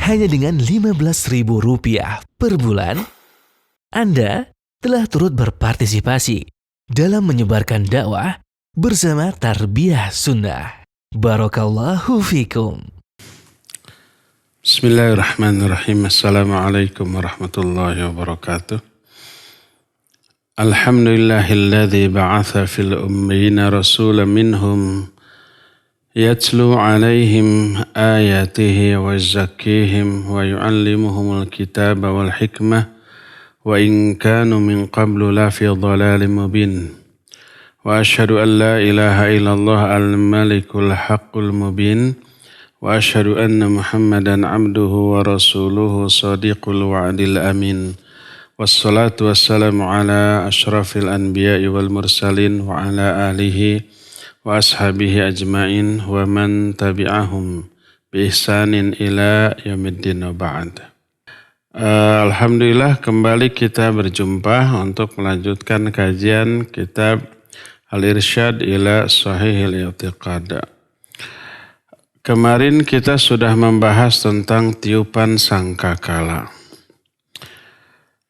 hanya dengan Rp15.000 per bulan, Anda telah turut berpartisipasi dalam menyebarkan dakwah bersama Tarbiyah Sunnah. Barakallahu fikum. Bismillahirrahmanirrahim. Assalamualaikum warahmatullahi wabarakatuh. Alhamdulillahilladzi ba'atha fil ummiyina rasulan minhum yatlu alaihim ayatihi wa yuzakkihim wa yu'allimuhumul kitaba wal hikmah wa in kanu min qablu la fi dhalalin mubin. Wa asyhadu an la ilaha illallah al-malikul haqqul mubin wa asyhadu anna Muhammadan abduhu wa rasuluhu shadiqul wa'dil amin. Wassalatu wassalamu ala asyrafil anbiya'i wal mursalin wa ala alihi wa ashabihi ajma'in wa man tabi'ahum bi ihsanin ila yaumiddin wa ba'd. Alhamdulillah kembali kita berjumpa untuk melanjutkan kajian kitab Al-Irsyad ila Sahihil I'tiqad. Kemarin kita sudah membahas tentang tiupan sangkakala.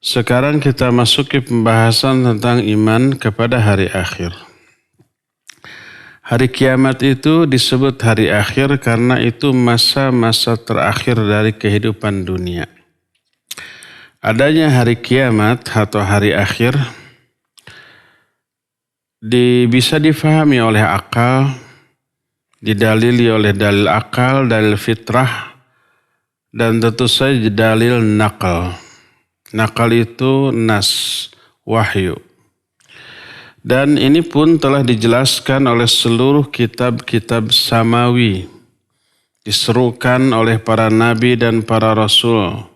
Sekarang kita masuki pembahasan tentang iman kepada hari akhir. Hari kiamat itu disebut hari akhir karena itu masa-masa terakhir dari kehidupan dunia. Adanya hari kiamat atau hari akhir bisa difahami oleh akal, didalili oleh dalil akal, dalil fitrah, dan tentu saja dalil nakal. Nakal itu nas, wahyu. Dan ini pun telah dijelaskan oleh seluruh kitab-kitab samawi, diserukan oleh para nabi dan para rasul.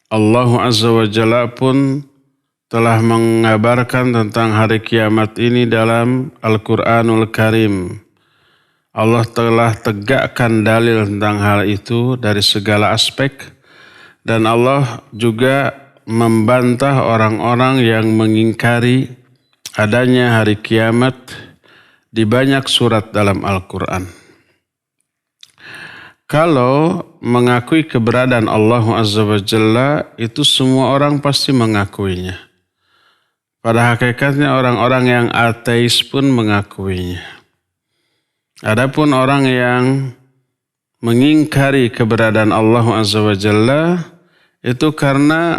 Allah Azza wa Jalla pun telah mengabarkan tentang hari kiamat ini dalam Al-Quranul Karim. Allah telah tegakkan dalil tentang hal itu dari segala aspek. Dan Allah juga membantah orang-orang yang mengingkari adanya hari kiamat di banyak surat dalam Al-Quran. Kalau mengakui keberadaan Allah Azza wa Jalla, itu semua orang pasti mengakuinya. Pada hakikatnya orang-orang yang ateis pun mengakuinya. Adapun orang yang mengingkari keberadaan Allah Azza wa Jalla, itu karena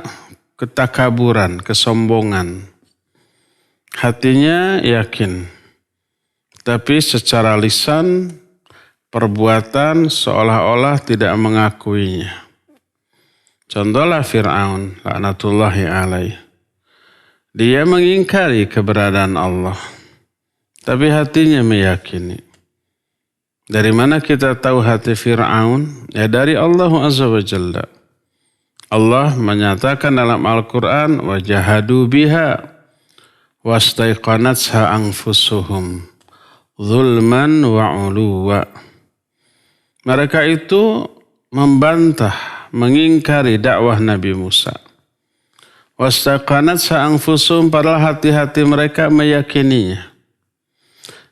ketakaburan, kesombongan. Hatinya yakin, tapi secara lisan, perbuatan seolah-olah tidak mengakuinya. Contohlah Fir'aun, laknatullahi alaih. Dia mengingkari keberadaan Allah, tapi hatinya meyakini. Dari mana kita tahu hati Fir'aun? Ya dari Allah Azza wa Jalla. Allah menyatakan dalam Al-Quran, وَجَهَدُوا بِهَا وَاسْتَيْقَنَتْهَا أَنفُسُهُمْ ظُلْمًا وَعُلُوًّا. Mereka itu membantah, mengingkari dakwah Nabi Musa. Wastaqanatha anfusuhum, padahal hati-hati mereka meyakininya.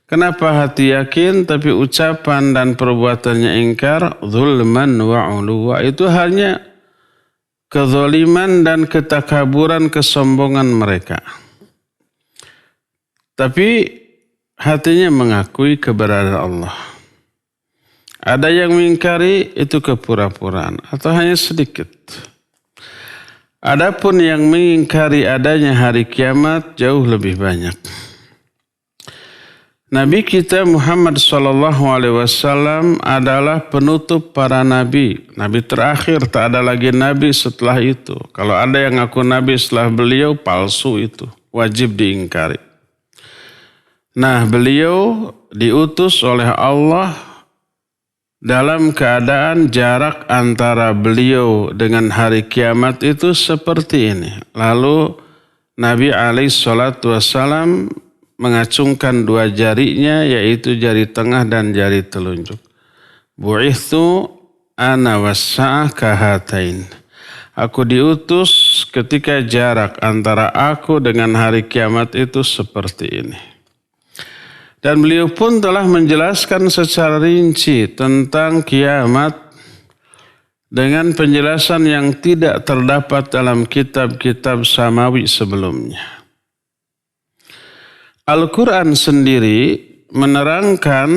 Kenapa hati yakin tapi ucapan dan perbuatannya ingkar? Zulman wa uluwa. Itu hanya kezaliman dan ketakaburan, kesombongan mereka. Tapi hatinya mengakui keberadaan Allah. Ada yang mengingkari, itu kepura-puraan atau hanya sedikit. Adapun yang mengingkari adanya hari kiamat jauh lebih banyak. Nabi kita Muhammad SAW adalah penutup para nabi. Nabi terakhir, tak ada lagi nabi setelah itu. Kalau ada yang ngaku nabi setelah beliau, palsu itu. Wajib diingkari. Nah, beliau diutus oleh Allah dalam keadaan jarak antara beliau dengan hari kiamat itu seperti ini. Lalu Nabi SAW mengacungkan dua jarinya, yaitu jari tengah dan jari telunjuk. Bu'ithu ana wassa'ah kahatain. Aku diutus ketika jarak antara aku dengan hari kiamat itu seperti ini. Dan beliau pun telah menjelaskan secara rinci tentang kiamat dengan penjelasan yang tidak terdapat dalam kitab-kitab samawi sebelumnya. Al-Quran sendiri menerangkan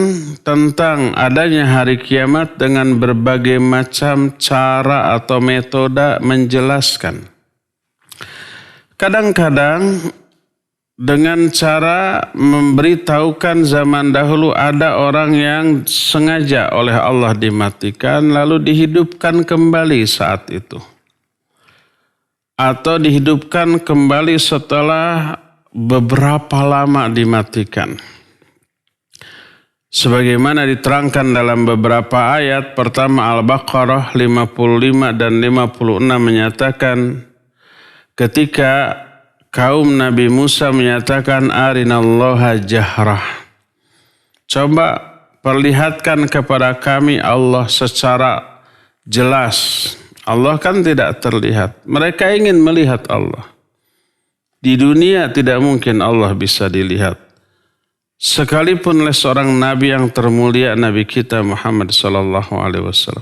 tentang adanya hari kiamat dengan berbagai macam cara atau metode menjelaskan. Kadang-kadang dengan cara memberitahukan zaman dahulu ada orang yang sengaja oleh Allah dimatikan lalu dihidupkan kembali saat itu. Atau dihidupkan kembali setelah beberapa lama dimatikan. Sebagaimana diterangkan dalam beberapa ayat, pertama Al-Baqarah 55 dan 56 menyatakan ketika kaum Nabi Musa menyatakan arinallaha jahrah. Coba perlihatkan kepada kami Allah secara jelas. Allah kan tidak terlihat. Mereka ingin melihat Allah. Di dunia tidak mungkin Allah bisa dilihat. Sekalipun oleh seorang Nabi yang termulia, Nabi kita Muhammad SAW.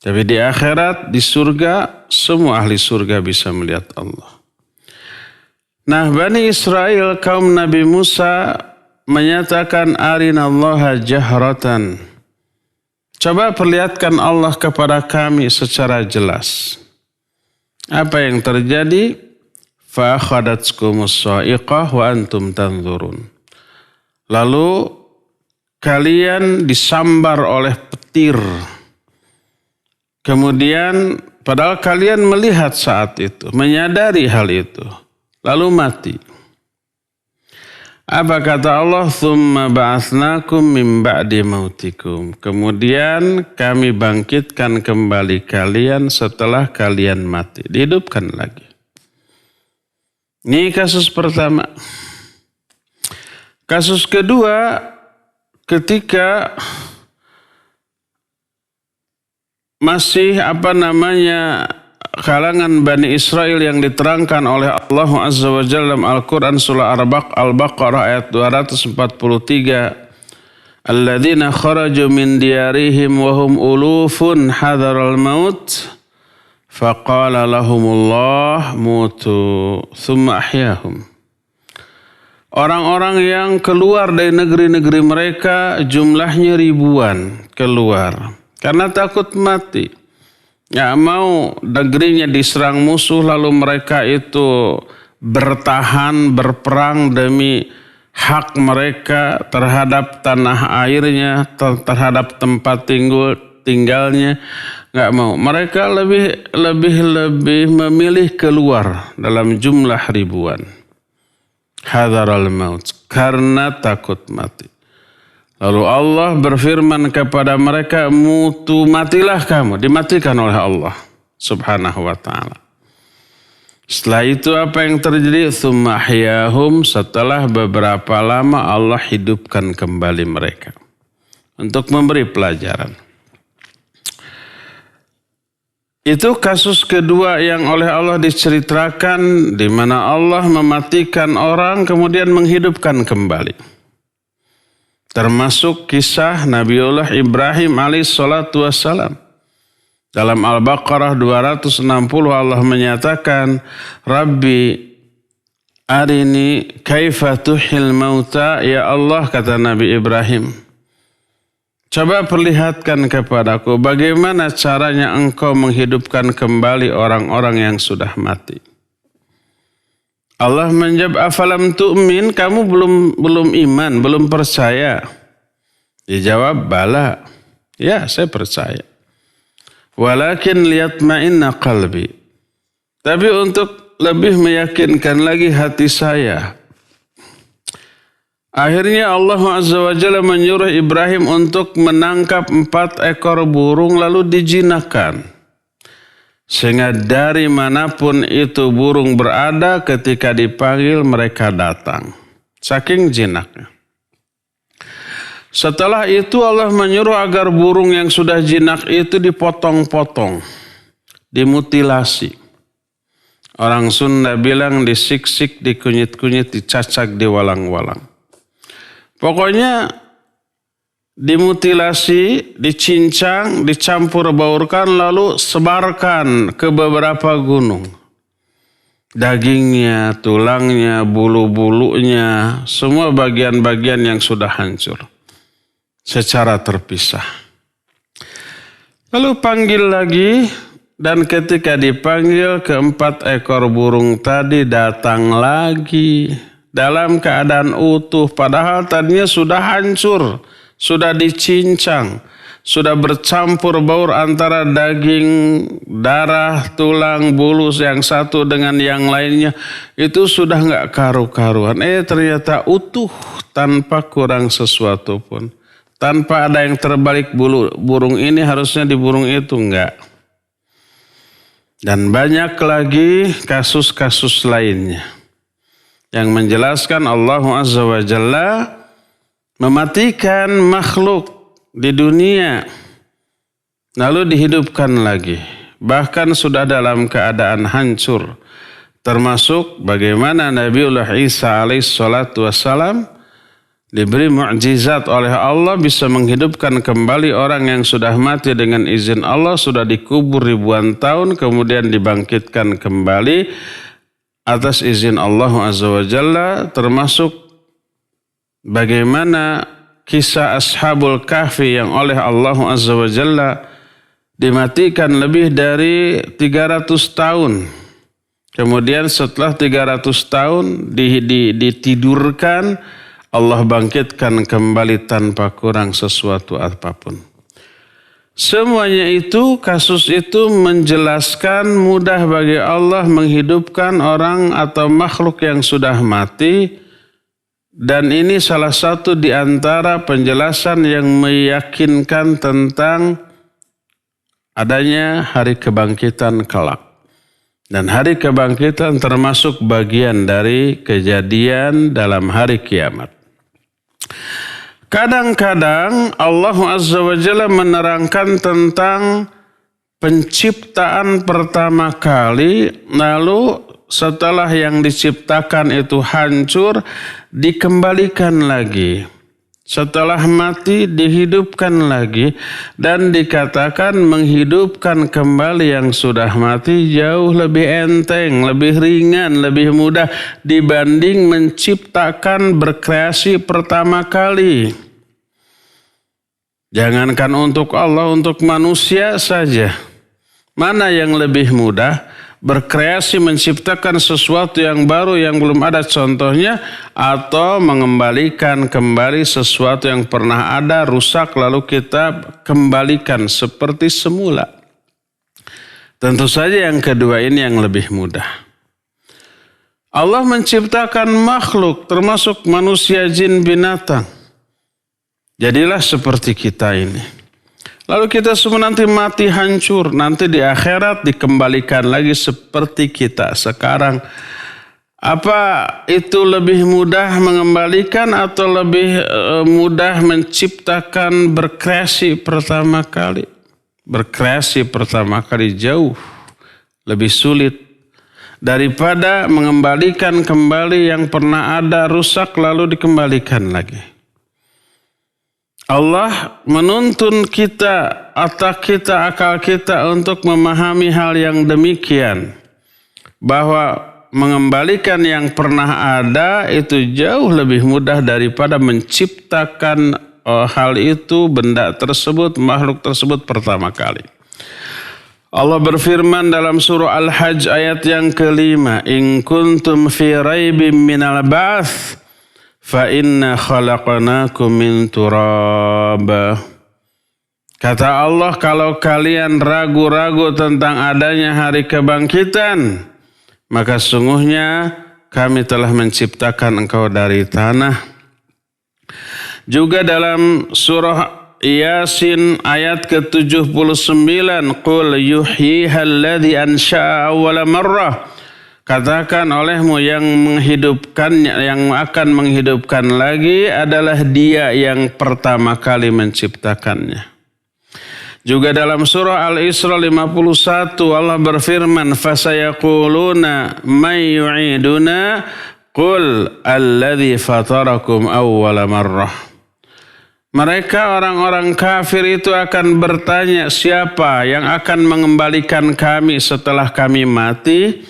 Tapi di akhirat, di surga, semua ahli surga bisa melihat Allah. Nah, Bani Israel, kaum Nabi Musa menyatakan arinallaha jahratan. Coba perlihatkan Allah kepada kami secara jelas. Apa yang terjadi? Fa akhadatkumus sa'iqah wa antum tanzurun. Lalu kalian disambar oleh petir. Kemudian padahal kalian melihat saat itu, menyadari hal itu. Lalu mati. Apa kata Allah? Tsumma ba'atsnakum min ba'di mautikum. Kemudian kami bangkitkan kembali kalian setelah kalian mati. Dihidupkan lagi. Ini kasus pertama. Kasus kedua, ketika masih kalangan Bani Israel yang diterangkan oleh Allah Azza wa Jalla dalam Al-Quran surah Al-Baqarah ayat 243. Alladzina kharaju min diyarihim wa hum ulufun hadaral maut faqala lahumullah mutu thumma ahyahum. Orang-orang yang keluar dari negeri-negeri mereka jumlahnya ribuan keluar karena takut mati. Ya mau negerinya diserang musuh lalu mereka itu bertahan berperang demi hak mereka terhadap tanah airnya, terhadap tempat tinggalnya. Nggak mau. Mereka lebih memilih keluar dalam jumlah ribuan. Hadaral maut, karena takut mati. Lalu Allah berfirman kepada mereka, mutu, matilah kamu, dimatikan oleh Allah subhanahu wa ta'ala. Setelah itu apa yang terjadi? Tsumma ahyahum, setelah beberapa lama Allah hidupkan kembali mereka. Untuk memberi pelajaran. Itu kasus kedua yang oleh Allah diceritakan di mana Allah mematikan orang kemudian menghidupkan kembali. Termasuk kisah Nabiullah Ibrahim alaihissalatu wassalam. Dalam Al-Baqarah 260 Allah menyatakan, Rabbi arini kaifa tuhil mauta, ya Allah kata Nabi Ibrahim. Coba perlihatkan kepadaku bagaimana caranya engkau menghidupkan kembali orang-orang yang sudah mati. Allah menjawab, afalam tu'min, kamu belum iman, belum percaya. Dijawab, bala. Ya, saya percaya. Walakin liyatma'inna qalbi. Tapi untuk lebih meyakinkan lagi hati saya. Akhirnya Allah Azza wa Jalla menyuruh Ibrahim untuk menangkap 4 ekor burung lalu dijinakkan. Sehingga dari manapun itu burung berada ketika dipanggil mereka datang. Saking jinaknya. Setelah itu Allah menyuruh agar burung yang sudah jinak itu dipotong-potong. Dimutilasi. Orang Sunda bilang disiksik, dikunyit-kunyit, dicacak, diwalang-walang. Pokoknya dimutilasi, dicincang, dicampur baurkan, lalu sebarkan ke beberapa gunung. Dagingnya, tulangnya, bulu-bulunya, semua bagian-bagian yang sudah hancur secara terpisah. Lalu panggil lagi, dan ketika dipanggil, keempat ekor burung tadi datang lagi dalam keadaan utuh, padahal tadinya sudah hancur, sudah dicincang, sudah bercampur baur antara daging, darah, tulang, bulu yang satu dengan yang lainnya. Itu sudah nggak karu-karuan. Ternyata utuh tanpa kurang sesuatu pun. Tanpa ada yang terbalik, burung ini harusnya di burung itu, enggak. Dan banyak lagi kasus-kasus lainnya yang menjelaskan Allah Azza wa Jalla mematikan makhluk di dunia, lalu dihidupkan lagi. Bahkan sudah dalam keadaan hancur. Termasuk bagaimana Nabiullah Isa alaihissalatu wassalam diberi mukjizat oleh Allah bisa menghidupkan kembali orang yang sudah mati dengan izin Allah, sudah dikubur ribuan tahun, kemudian dibangkitkan kembali atas izin Allah Azza wa Jalla. Termasuk bagaimana kisah Ashabul Kahfi yang oleh Allah Azza wa Jalla dimatikan lebih dari 300 tahun. Kemudian setelah 300 tahun ditidurkan, Allah bangkitkan kembali tanpa kurang sesuatu apapun. Semuanya itu, kasus itu menjelaskan mudah bagi Allah menghidupkan orang atau makhluk yang sudah mati. Dan ini salah satu di antara penjelasan yang meyakinkan tentang adanya hari kebangkitan kelak. Dan hari kebangkitan termasuk bagian dari kejadian dalam hari kiamat. Kadang-kadang Allah Azza wa Jalla menerangkan tentang penciptaan pertama kali, lalu setelah yang diciptakan itu hancur, dikembalikan lagi. Setelah mati, dihidupkan lagi. Dan dikatakan menghidupkan kembali yang sudah mati jauh lebih enteng, lebih ringan, lebih mudah dibanding menciptakan berkreasi pertama kali. Jangankan untuk Allah, untuk manusia saja. Mana yang lebih mudah? Berkreasi, menciptakan sesuatu yang baru yang belum ada contohnya, atau mengembalikan kembali sesuatu yang pernah ada rusak lalu kita kembalikan seperti semula. Tentu saja yang kedua ini yang lebih mudah. Allah menciptakan makhluk termasuk manusia, jin, binatang. Jadilah seperti kita ini. Lalu kita semua nanti mati hancur. Nanti di akhirat dikembalikan lagi seperti kita sekarang. Apa itu lebih mudah mengembalikan atau lebih mudah menciptakan berkreasi pertama kali? Berkreasi pertama kali jauh lebih sulit daripada mengembalikan kembali yang pernah ada rusak lalu dikembalikan lagi. Allah menuntun kita, otak kita, akal kita untuk memahami hal yang demikian. Bahwa mengembalikan yang pernah ada itu jauh lebih mudah daripada menciptakan hal itu, benda tersebut, makhluk tersebut pertama kali. Allah berfirman dalam surah Al-Hajj ayat yang kelima, In kuntum fi raibim minal ba'ats fa inna khalaqnakum min turab. Kata Allah, kalau kalian ragu-ragu tentang adanya hari kebangkitan, maka sungguhnya kami telah menciptakan engkau dari tanah. Juga dalam surah Yasin ayat ke-79, Qul yuhyiha alladhi ansha'a awwala marrah. Katakan olehmu yang menghidupkannya, yang akan menghidupkan lagi adalah Dia yang pertama kali menciptakannya. Juga dalam surah Al-Isra 51 Allah berfirman, fasayaquluna may yu'iduna qul alladhi fatarakum awwala marrah. Mereka orang-orang kafir itu akan bertanya, siapa yang akan mengembalikan kami setelah kami mati?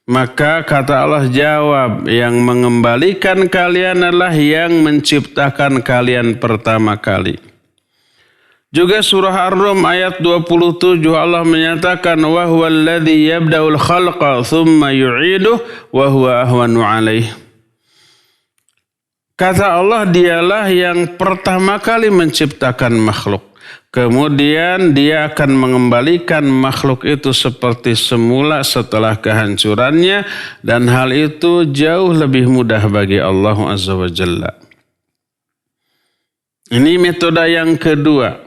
Maka kata Allah jawab, yang mengembalikan kalian adalah yang menciptakan kalian pertama kali. Juga surah Ar-Rum ayat 27 Allah menyatakan, wa huwal ladzi yabda'ul khalqa tsumma yu'iduhu wa huwa ahwanu 'alaihi. Kata Allah, dialah yang pertama kali menciptakan makhluk. Kemudian dia akan mengembalikan makhluk itu seperti semula setelah kehancurannya. Dan hal itu jauh lebih mudah bagi Allah Azza wa Jalla. Ini metode yang kedua.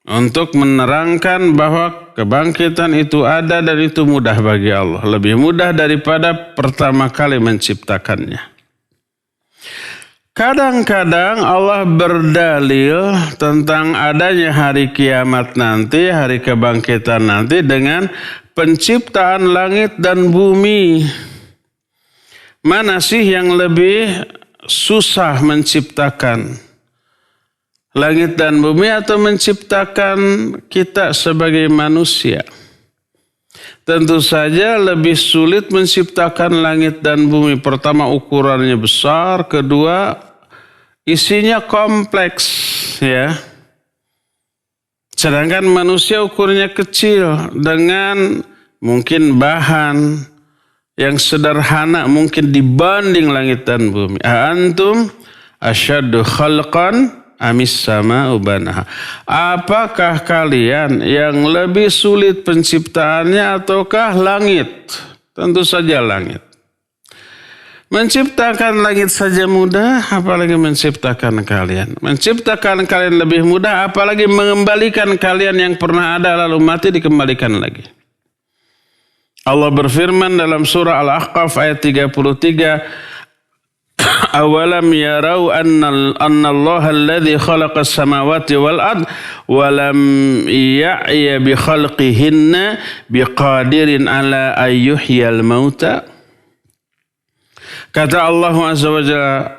Untuk menerangkan bahwa kebangkitan itu ada dan itu mudah bagi Allah. Lebih mudah daripada pertama kali menciptakannya. Kadang-kadang Allah berdalil tentang adanya hari kiamat nanti, hari kebangkitan nanti dengan penciptaan langit dan bumi. Mana sih yang lebih susah menciptakan? Langit dan bumi atau menciptakan kita sebagai manusia? Tentu saja lebih sulit menciptakan langit dan bumi. Pertama, ukurannya besar. Kedua, isinya kompleks, ya. Sedangkan manusia ukurnya kecil dengan mungkin bahan yang sederhana mungkin dibanding langit dan bumi. Antum asyaddu khalqan amis sama'u banaha. Apakah kalian yang lebih sulit penciptaannya ataukah langit? Tentu saja langit. Menciptakan langit saja mudah, apalagi menciptakan kalian. Menciptakan kalian lebih mudah, apalagi mengembalikan kalian yang pernah ada lalu mati dikembalikan lagi. Allah berfirman dalam surah Al-Ahqaf ayat 33, awalam yarau anna allaha alladhi khalaqas samawati wal ard wa lam ya'ya bi khalqihinna biqadirin ala ayyuhyal mauta. Kata Allah Azza wa Jalla,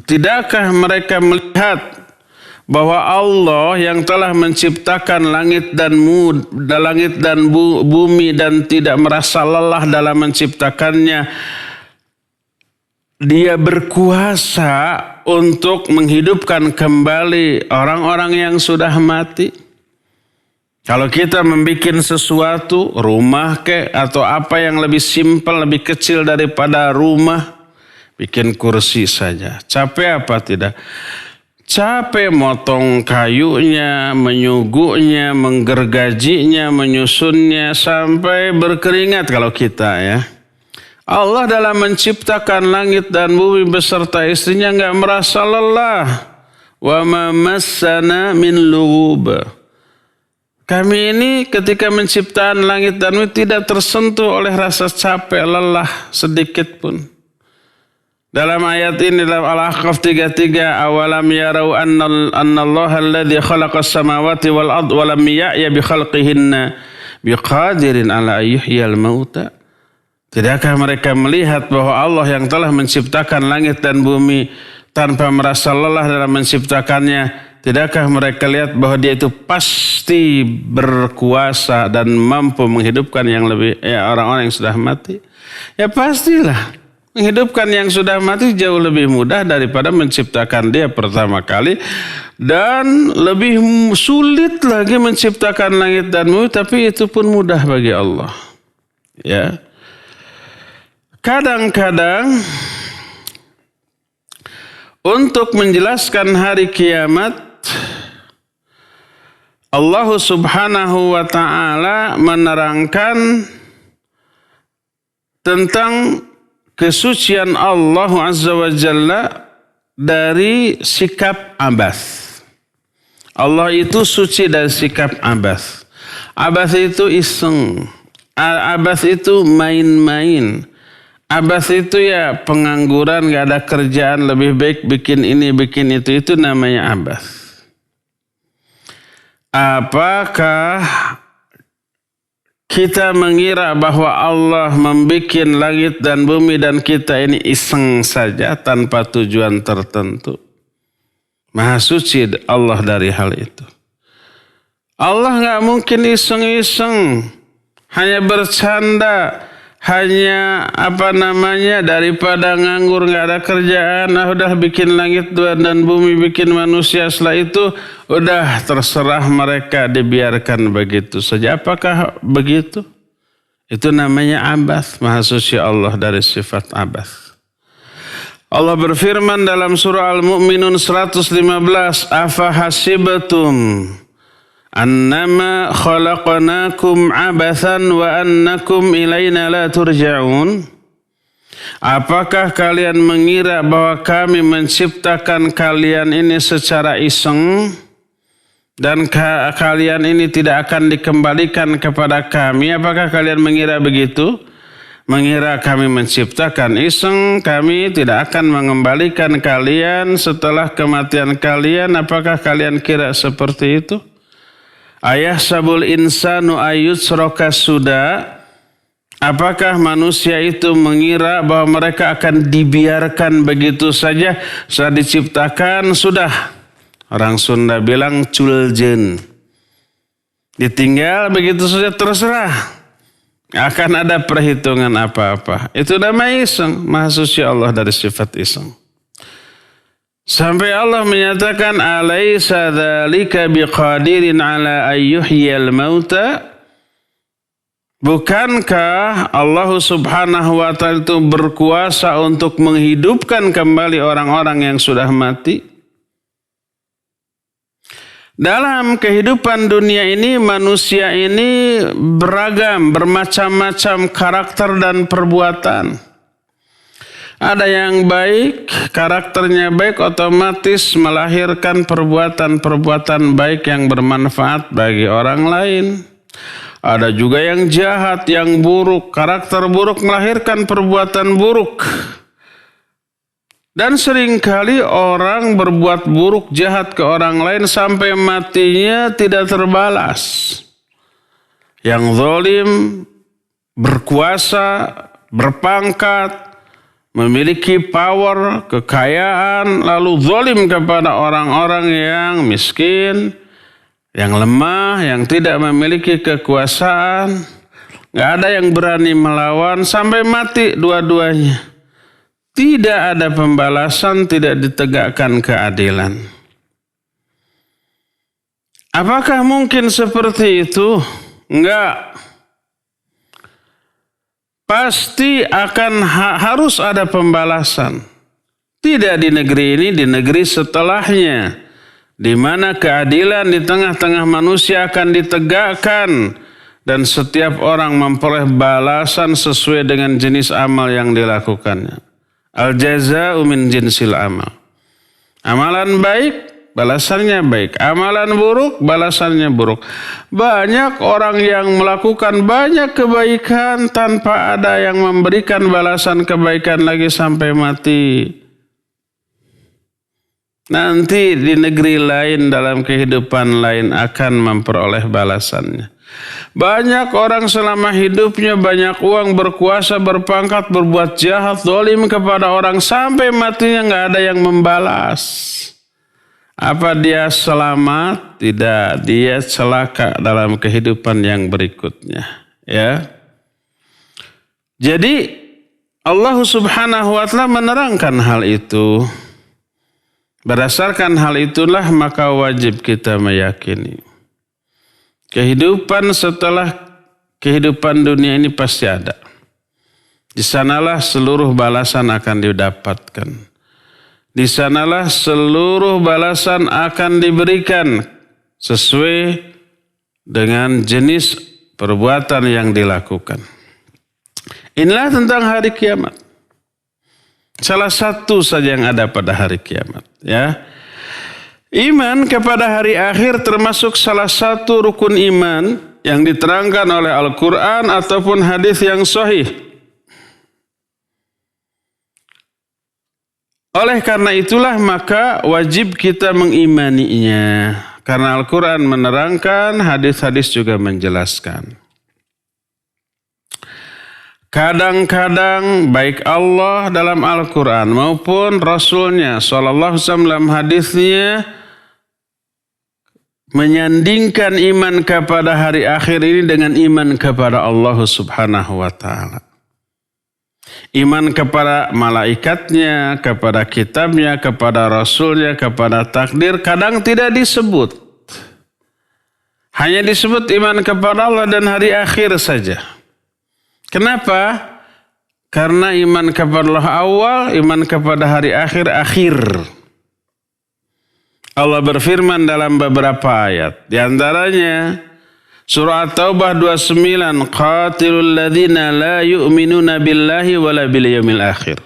tidakkah mereka melihat bahwa Allah yang telah menciptakan langit dan bumi dan tidak merasa lelah dalam menciptakannya, dia berkuasa untuk menghidupkan kembali orang-orang yang sudah mati. Kalau kita membuat sesuatu, rumah atau apa yang lebih simpel, lebih kecil daripada rumah, bikin kursi saja. Capek apa tidak? Capek motong kayunya, menyuguhnya, menggergajinya, menyusunnya, sampai berkeringat kalau kita, ya. Allah dalam menciptakan langit dan bumi beserta istrinya enggak merasa lelah. Wa ma massana min lughub. Kami ini ketika menciptakan langit dan bumi tidak tersentuh oleh rasa capek, lelah sedikit pun. Dalam ayat ini dalam Al-Ahqaf 33, awalam yarau anna allaha alladhi khalaqas samawati wal ard wa lam ya'ya bi khalqihinna biqadirin ala ayyuhyal mauta. Tidakkah mereka melihat bahwa Allah yang telah menciptakan langit dan bumi tanpa merasa lelah dalam menciptakannya, tidakkah mereka lihat bahwa dia itu pasti berkuasa dan mampu menghidupkan yang lebih orang-orang yang sudah mati? Ya pastilah. Menghidupkan yang sudah mati jauh lebih mudah daripada menciptakan dia pertama kali. Dan lebih sulit lagi menciptakan langit dan bumi, tapi itu pun mudah bagi Allah. Ya. Kadang-kadang untuk menjelaskan hari kiamat, Allah Subhanahu wa ta'ala menerangkan tentang kesucian Allah Azza wa Jalla dari sikap abas. Allah itu suci dari sikap abas. Abas itu iseng. Abas itu main-main. Abas itu ya pengangguran, gak ada kerjaan, lebih baik bikin ini, bikin itu. Itu namanya abas. Apakah kita mengira bahwa Allah membuat langit dan bumi dan kita ini iseng saja tanpa tujuan tertentu? Maha suci Allah dari hal itu. Allah nggak mungkin iseng-iseng, hanya bercanda, hanya daripada nganggur nggak ada kerjaan, udah bikin langit dan bumi, bikin manusia, setelah itu udah terserah mereka dibiarkan begitu saja. Apakah begitu? Itu namanya abath. Maha suci Allah dari sifat abath. Allah berfirman dalam surah Al-Mu'minun 115, afa hasibtum annama khalaqnakum abathan wa annakum ilaina la turja'un. Apakah kalian mengira bahwa kami menciptakan kalian ini secara iseng dan kalian ini tidak akan dikembalikan kepada kami? Apakah kalian mengira begitu? Mengira kami menciptakan iseng, kami tidak akan mengembalikan kalian setelah kematian kalian. Apakah kalian kira seperti itu? Ayah sabul insanu ayyusroka suda. Apakah manusia itu mengira bahwa mereka akan dibiarkan begitu saja? Sudah diciptakan, sudah. Orang Sunda bilang culjen. Ditinggal begitu saja, terserah. Akan ada perhitungan apa-apa. Itu namanya iseng. Maha suci Allah dari sifat iseng. Sampai Allah menyatakan alaysa dzalika biqadirin ala ayyuhyal mauta. Bukankah Allah Subhanahu wa taala itu berkuasa untuk menghidupkan kembali orang-orang yang sudah mati? Dalam kehidupan dunia ini manusia ini beragam, bermacam-macam karakter dan perbuatan. Ada yang baik, karakternya baik, otomatis melahirkan perbuatan-perbuatan baik yang bermanfaat bagi orang lain. Ada juga yang jahat, yang buruk, karakter buruk melahirkan perbuatan buruk. Dan seringkali orang berbuat buruk, jahat ke orang lain sampai matinya tidak terbalas. Yang zalim, berkuasa, berpangkat, memiliki power, kekayaan, lalu zalim kepada orang-orang yang miskin, yang lemah, yang tidak memiliki kekuasaan. Gak ada yang berani melawan sampai mati dua-duanya. Tidak ada pembalasan, tidak ditegakkan keadilan. Apakah mungkin seperti itu? Enggak. Pasti akan harus ada pembalasan. Tidak di negeri ini, di negeri setelahnya. Di mana keadilan di tengah-tengah manusia akan ditegakkan. Dan setiap orang memperoleh balasan sesuai dengan jenis amal yang dilakukannya. Al-jaza'u min jinsil amal. Amalan baik, balasannya baik. Amalan buruk, balasannya buruk. Banyak orang yang melakukan banyak kebaikan tanpa ada yang memberikan balasan kebaikan lagi sampai mati. Nanti di negeri lain, dalam kehidupan lain akan memperoleh balasannya. Banyak orang selama hidupnya banyak uang, berkuasa, berpangkat, berbuat jahat, zalim kepada orang sampai matinya nggak ada yang membalas. Apa dia selamat? Tidak, dia celaka dalam kehidupan yang berikutnya. Ya. Jadi Allah Subhanahu wa taala menerangkan hal itu. Berdasarkan hal itulah maka wajib kita meyakini kehidupan setelah kehidupan dunia ini pasti ada. Di sanalah seluruh balasan akan didapatkan. Di sanalah seluruh balasan akan diberikan sesuai dengan jenis perbuatan yang dilakukan. Inilah tentang hari kiamat. Salah satu saja yang ada pada hari kiamat. Ya. Iman kepada hari akhir termasuk salah satu rukun iman yang diterangkan oleh Al-Quran ataupun hadis yang sahih. Oleh karena itulah maka wajib kita mengimaninya. Karena Al-Quran menerangkan, hadis-hadis juga menjelaskan. Kadang-kadang baik Allah dalam Al-Quran maupun Rasulnya sallallahu alaihi wasallam dalam hadisnya menyandingkan iman kepada hari akhir ini dengan iman kepada Allah Subhanahu wa ta'ala. Iman kepada malaikatnya, kepada kitabnya, kepada Rasulnya, kepada takdir kadang tidak disebut. Hanya disebut iman kepada Allah dan hari akhir saja. Kenapa? Karena iman kepada Allah awal, iman kepada hari akhir akhir. Allah berfirman dalam beberapa ayat. Di antaranya surah At-Taubah 29, qatilul ladzina la yu'minuna billahi wala bil yaumil akhir.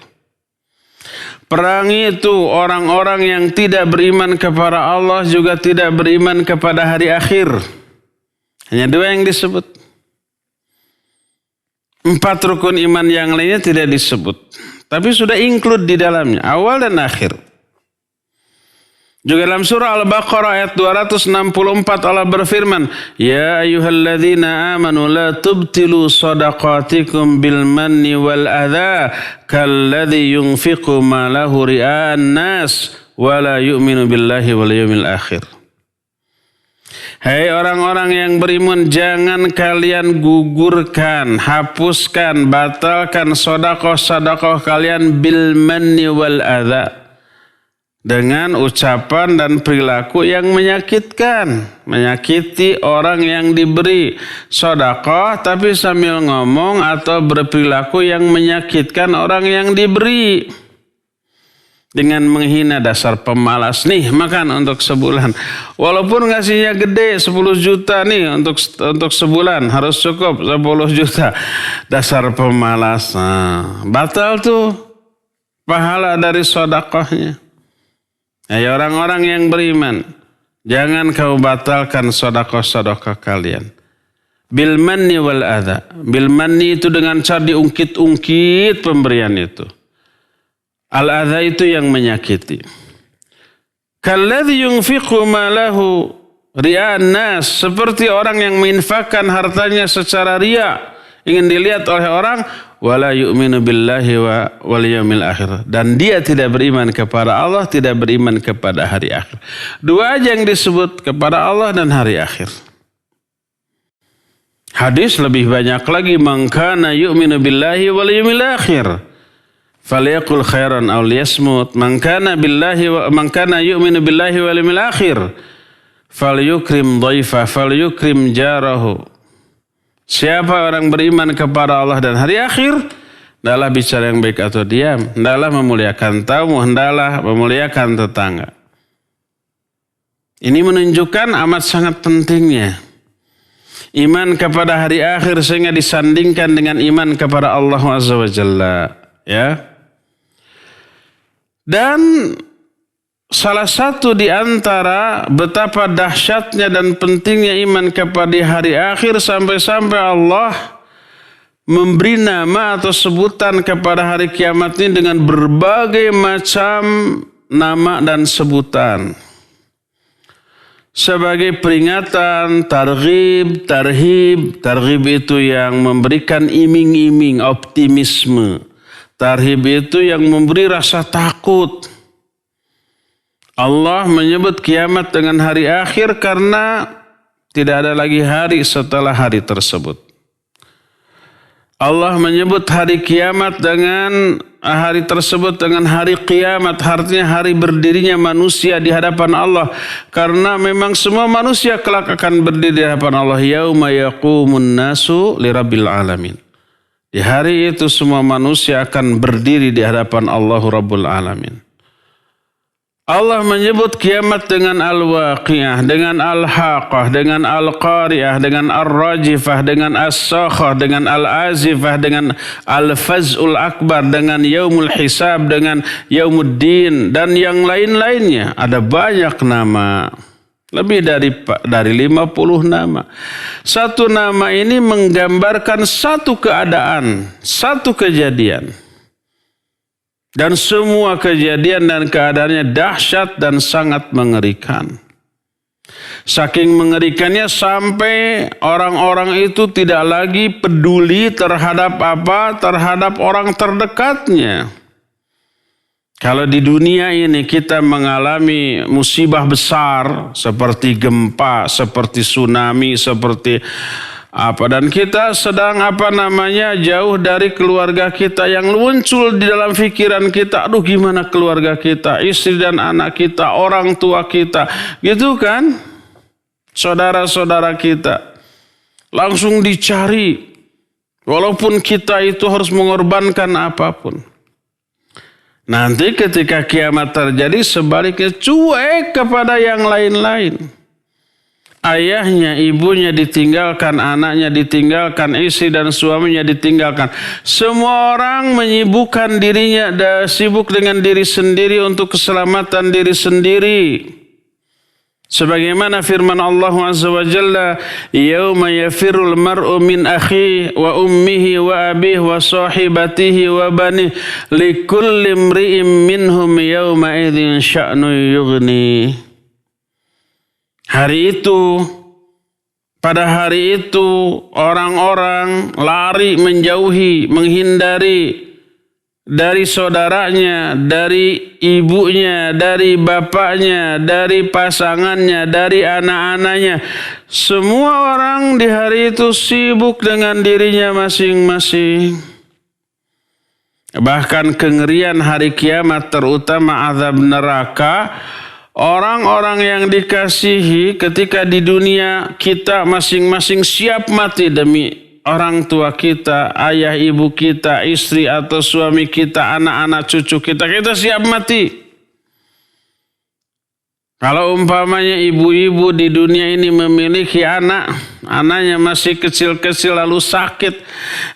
Perangi itu orang-orang yang tidak beriman kepada Allah juga tidak beriman kepada hari akhir. Hanya dua yang disebut. 4 rukun iman yang lainnya tidak disebut. Tapi sudah include di dalamnya. Awal dan akhir. Juga dalam surah Al-Baqarah ayat 264 Allah berfirman. Ya ayyuhalladzina amanu la tubtilu sadaqatikum bil manni wal adha. Kalladzi yunfiqu malahu ria'an nas. Wa la yu'minu billahi wal yawmil akhir. Hei orang-orang yang beriman, jangan kalian gugurkan, hapuskan, batalkan sedekah-sedekah kalian bil manni wal adza. Dengan ucapan dan perilaku yang menyakitkan, menyakiti orang yang diberi sedekah tapi sambil ngomong atau berperilaku yang menyakitkan orang yang diberi. Dengan menghina, dasar pemalas nih makan untuk sebulan. Walaupun ngasihnya gede 10 juta nih untuk sebulan harus cukup 10 juta. Dasar pemalas. Nah, batal tuh pahala dari sedekahnya. Ya orang-orang yang beriman, jangan kau batalkan sedekah-sedekah kalian. Bil manni wal adza. Bil manni itu dengan cara diungkit-ungkit pemberian itu. Al-adha itu yang menyakiti. Kalladzi yunfiqu malahu ria'an nas, seperti orang yang menginfakkan hartanya secara ria, ingin dilihat oleh orang, wala yu'minu billahi wal yaumil akhir, dan dia tidak beriman kepada Allah, tidak beriman kepada hari akhir. Dua aja yang disebut, kepada Allah dan hari akhir. Hadis lebih banyak lagi, man kana yu'minu billahi wal yaumil akhir falyaqul khairan aw liyasmut, man kana yu'minu billahi wal yawmil akhir falyukrim dhaifa falyukrim jarahu. Siapa orang beriman kepada Allah dan hari akhir, hendaklah bicara yang baik atau diam, hendaklah memuliakan tamu, hendaklah memuliakan tetangga. Ini menunjukkan amat sangat pentingnya iman kepada hari akhir sehingga disandingkan dengan iman kepada Allah Azza wa Jalla, ya. Dan salah satu di antara betapa dahsyatnya dan pentingnya iman kepada hari akhir sampai-sampai Allah memberi nama atau sebutan kepada hari kiamat ini dengan berbagai macam nama dan sebutan. Sebagai peringatan, targhib, tarhib. Targhib itu yang memberikan iming-iming, optimisme. Tarhib itu yang memberi rasa takut. Allah menyebut kiamat dengan hari akhir karena tidak ada lagi hari setelah hari tersebut. Allah menyebut hari kiamat dengan hari tersebut dengan hari kiamat, artinya hari berdirinya manusia di hadapan Allah, karena memang semua manusia kelak akan berdiri di hadapan Allah. Yauma yaqumun nasu lirabbil alamin. Di hari itu semua manusia akan berdiri di hadapan Allah Rabbul Alamin. Allah menyebut kiamat dengan al-waqiyah, dengan al-haqah, dengan al-qari'ah, dengan ar-rajifah, dengan as-sakhah, dengan al-azifah, dengan al-faz'ul akbar, dengan yaumul hisab, dengan yaumuddin, dan yang lain-lainnya. Ada banyak nama. Lebih dari 50 nama. Satu nama ini menggambarkan satu keadaan, satu kejadian. Dan semua kejadian dan keadaannya dahsyat dan sangat mengerikan. Saking mengerikannya sampai orang-orang itu tidak lagi peduli terhadap apa? Terhadap orang terdekatnya. Kalau di dunia ini kita mengalami musibah besar seperti gempa, seperti tsunami, seperti apa, dan kita sedang jauh dari keluarga kita, yang muncul di dalam pikiran kita, aduh gimana keluarga kita, istri dan anak kita, orang tua kita, gitu kan? Saudara-saudara kita langsung dicari, walaupun kita itu harus mengorbankan apapun. Nanti ketika kiamat terjadi sebaliknya, cuek kepada yang lain-lain. Ayahnya, ibunya ditinggalkan, anaknya ditinggalkan, istri dan suaminya ditinggalkan. Semua orang menyibukkan dirinya, sibuk dengan diri sendiri untuk keselamatan diri sendiri. Sebagaimana firman Allah Azza wa Jalla, "Yauma yafirul mar'u min akhihi wa ummihi wa abihi wa sahibatihi wa banihi likulli imri'in minhum yauma idzin sya'nu yughni." Pada hari itu orang-orang lari menjauhi, menghindari dari saudaranya, dari ibunya, dari bapaknya, dari pasangannya, dari anak-anaknya. Semua orang di hari itu sibuk dengan dirinya masing-masing. Bahkan kengerian hari kiamat, terutama azab neraka, orang-orang yang dikasihi ketika di dunia kita masing-masing siap mati demi orang tua kita, ayah ibu kita, istri atau suami kita, anak-anak cucu kita, kita siap mati. Kalau umpamanya ibu-ibu di dunia ini memiliki anaknya masih kecil-kecil lalu sakit,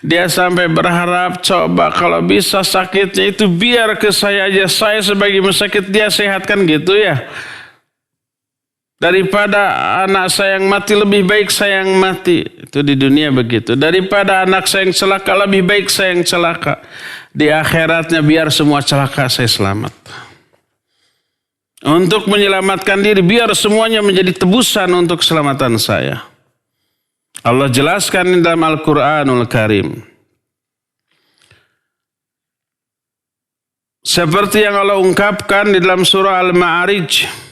dia sampai berharap, coba kalau bisa sakitnya itu biar ke saya aja, saya sebagai sakit dia sehatkan, gitu ya. Daripada anak saya yang mati, lebih baik saya yang mati. Itu di dunia begitu. Daripada anak saya yang celaka, lebih baik saya yang celaka. Di akhiratnya biar semua celaka, saya selamat. Untuk menyelamatkan diri, biar semuanya menjadi tebusan untuk keselamatan saya. Allah jelaskan dalam Al-Quranul Karim. Seperti yang Allah ungkapkan di dalam surah Al-Ma'arij.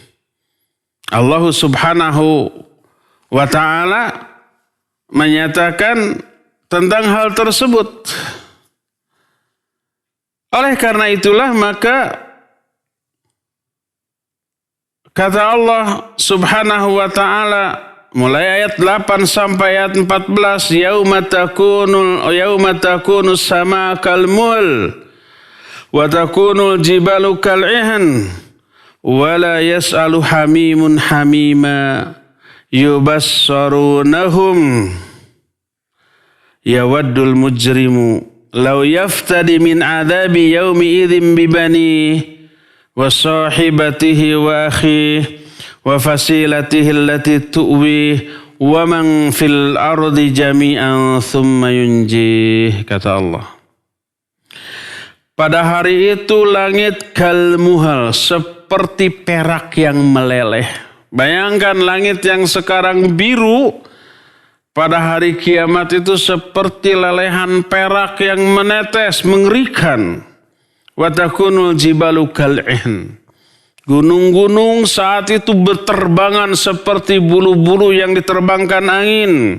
Allah Subhanahu wa ta'ala menyatakan tentang hal tersebut. Oleh karena itulah maka kata Allah Subhanahu wa ta'ala mulai ayat 8 sampai ayat 14, yauma takunu sama kalmuhl wa takunul jibalu kal'ihan wala yas'alu hamimun hamima yubassarunahum yawaddul mujrimu law yaftadi min adabi yaumi idzin bibani wa sahibatihi wa akhihi wa fasilatihi allati tu'wi wa man fil ardi jami'an thumma yunjih, kata Allah. Pada hari itu langit kalmuhal, seperti perak yang meleleh. Bayangkan langit yang sekarang biru, pada hari kiamat itu seperti lelehan perak yang menetes, mengerikan. Wa takunul jibalu kal'ihn. Gunung-gunung saat itu berterbangan seperti bulu-bulu yang diterbangkan angin.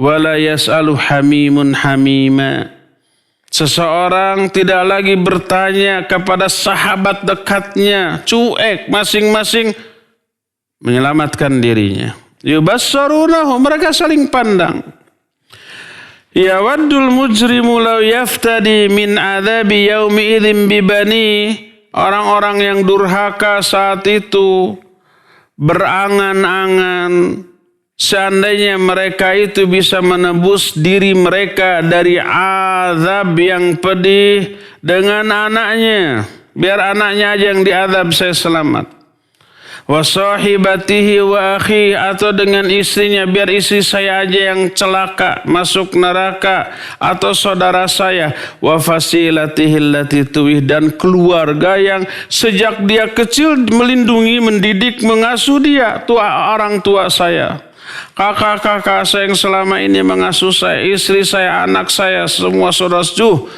Wala yas'alu hamimun hamima. Seseorang tidak lagi bertanya kepada sahabat dekatnya, cuek, masing-masing menyelamatkan dirinya. Yubassarunahum, mereka saling pandang. Yawaddul mujrimu law yaftadi min adzabi yaumi idzin bibani. Orang-orang yang durhaka saat itu berangan-angan seandainya mereka itu bisa menebus diri mereka dari azab yang pedih dengan anaknya. Biar anaknya aja yang diazab, saya selamat. wa sahibatihi wa akhi, atau dengan istrinya, biar istri saya aja yang celaka masuk neraka, atau saudara saya, wa fasilatihi allati tuwih, dan keluarga yang sejak dia kecil melindungi, mendidik, mengasuh dia, orang tua saya, kakak-kakak saya yang selama ini mengasuh saya, istri saya, anak saya, semua saudara sejuh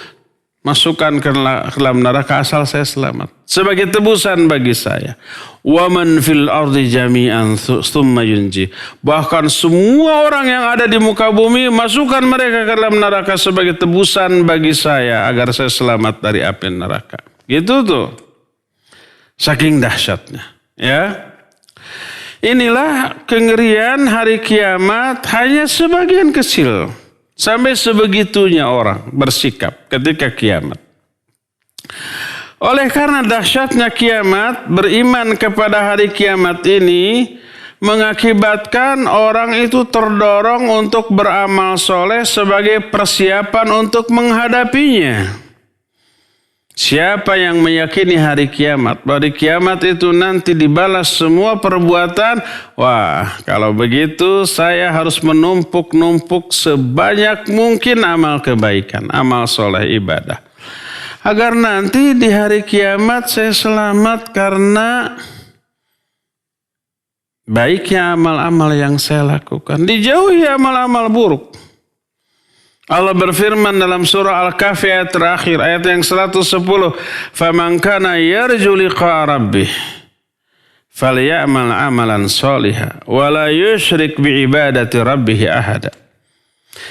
masukkan ke dalam neraka asal saya selamat sebagai tebusan bagi saya. Wa man fil ardi jami'an tsumma yunji, bahkan semua orang yang ada di muka bumi masukkan mereka ke dalam neraka sebagai tebusan bagi saya agar saya selamat dari api neraka. Gitu tuh, saking dahsyatnya, ya. Inilah kengerian hari kiamat, hanya sebagian kecil. Sampai sebegitunya orang bersikap ketika kiamat. Oleh karena dahsyatnya kiamat, beriman kepada hari kiamat ini mengakibatkan orang itu terdorong untuk beramal soleh sebagai persiapan untuk menghadapinya. Siapa yang meyakini hari kiamat, bahwa di kiamat itu nanti dibalas semua perbuatan, wah, kalau begitu saya harus menumpuk-numpuk sebanyak mungkin amal kebaikan, amal soleh, ibadah. Agar nanti di hari kiamat saya selamat karena baiknya amal-amal yang saya lakukan. Dijauhi amal-amal buruk. Allah berfirman dalam surah Al-Kahfi ayat terakhir, ayat yang 110, "Faman kana yarju liqa rabbih falyamal amalan shalihan wa la yusyrik bi ibadati rabbih ahada."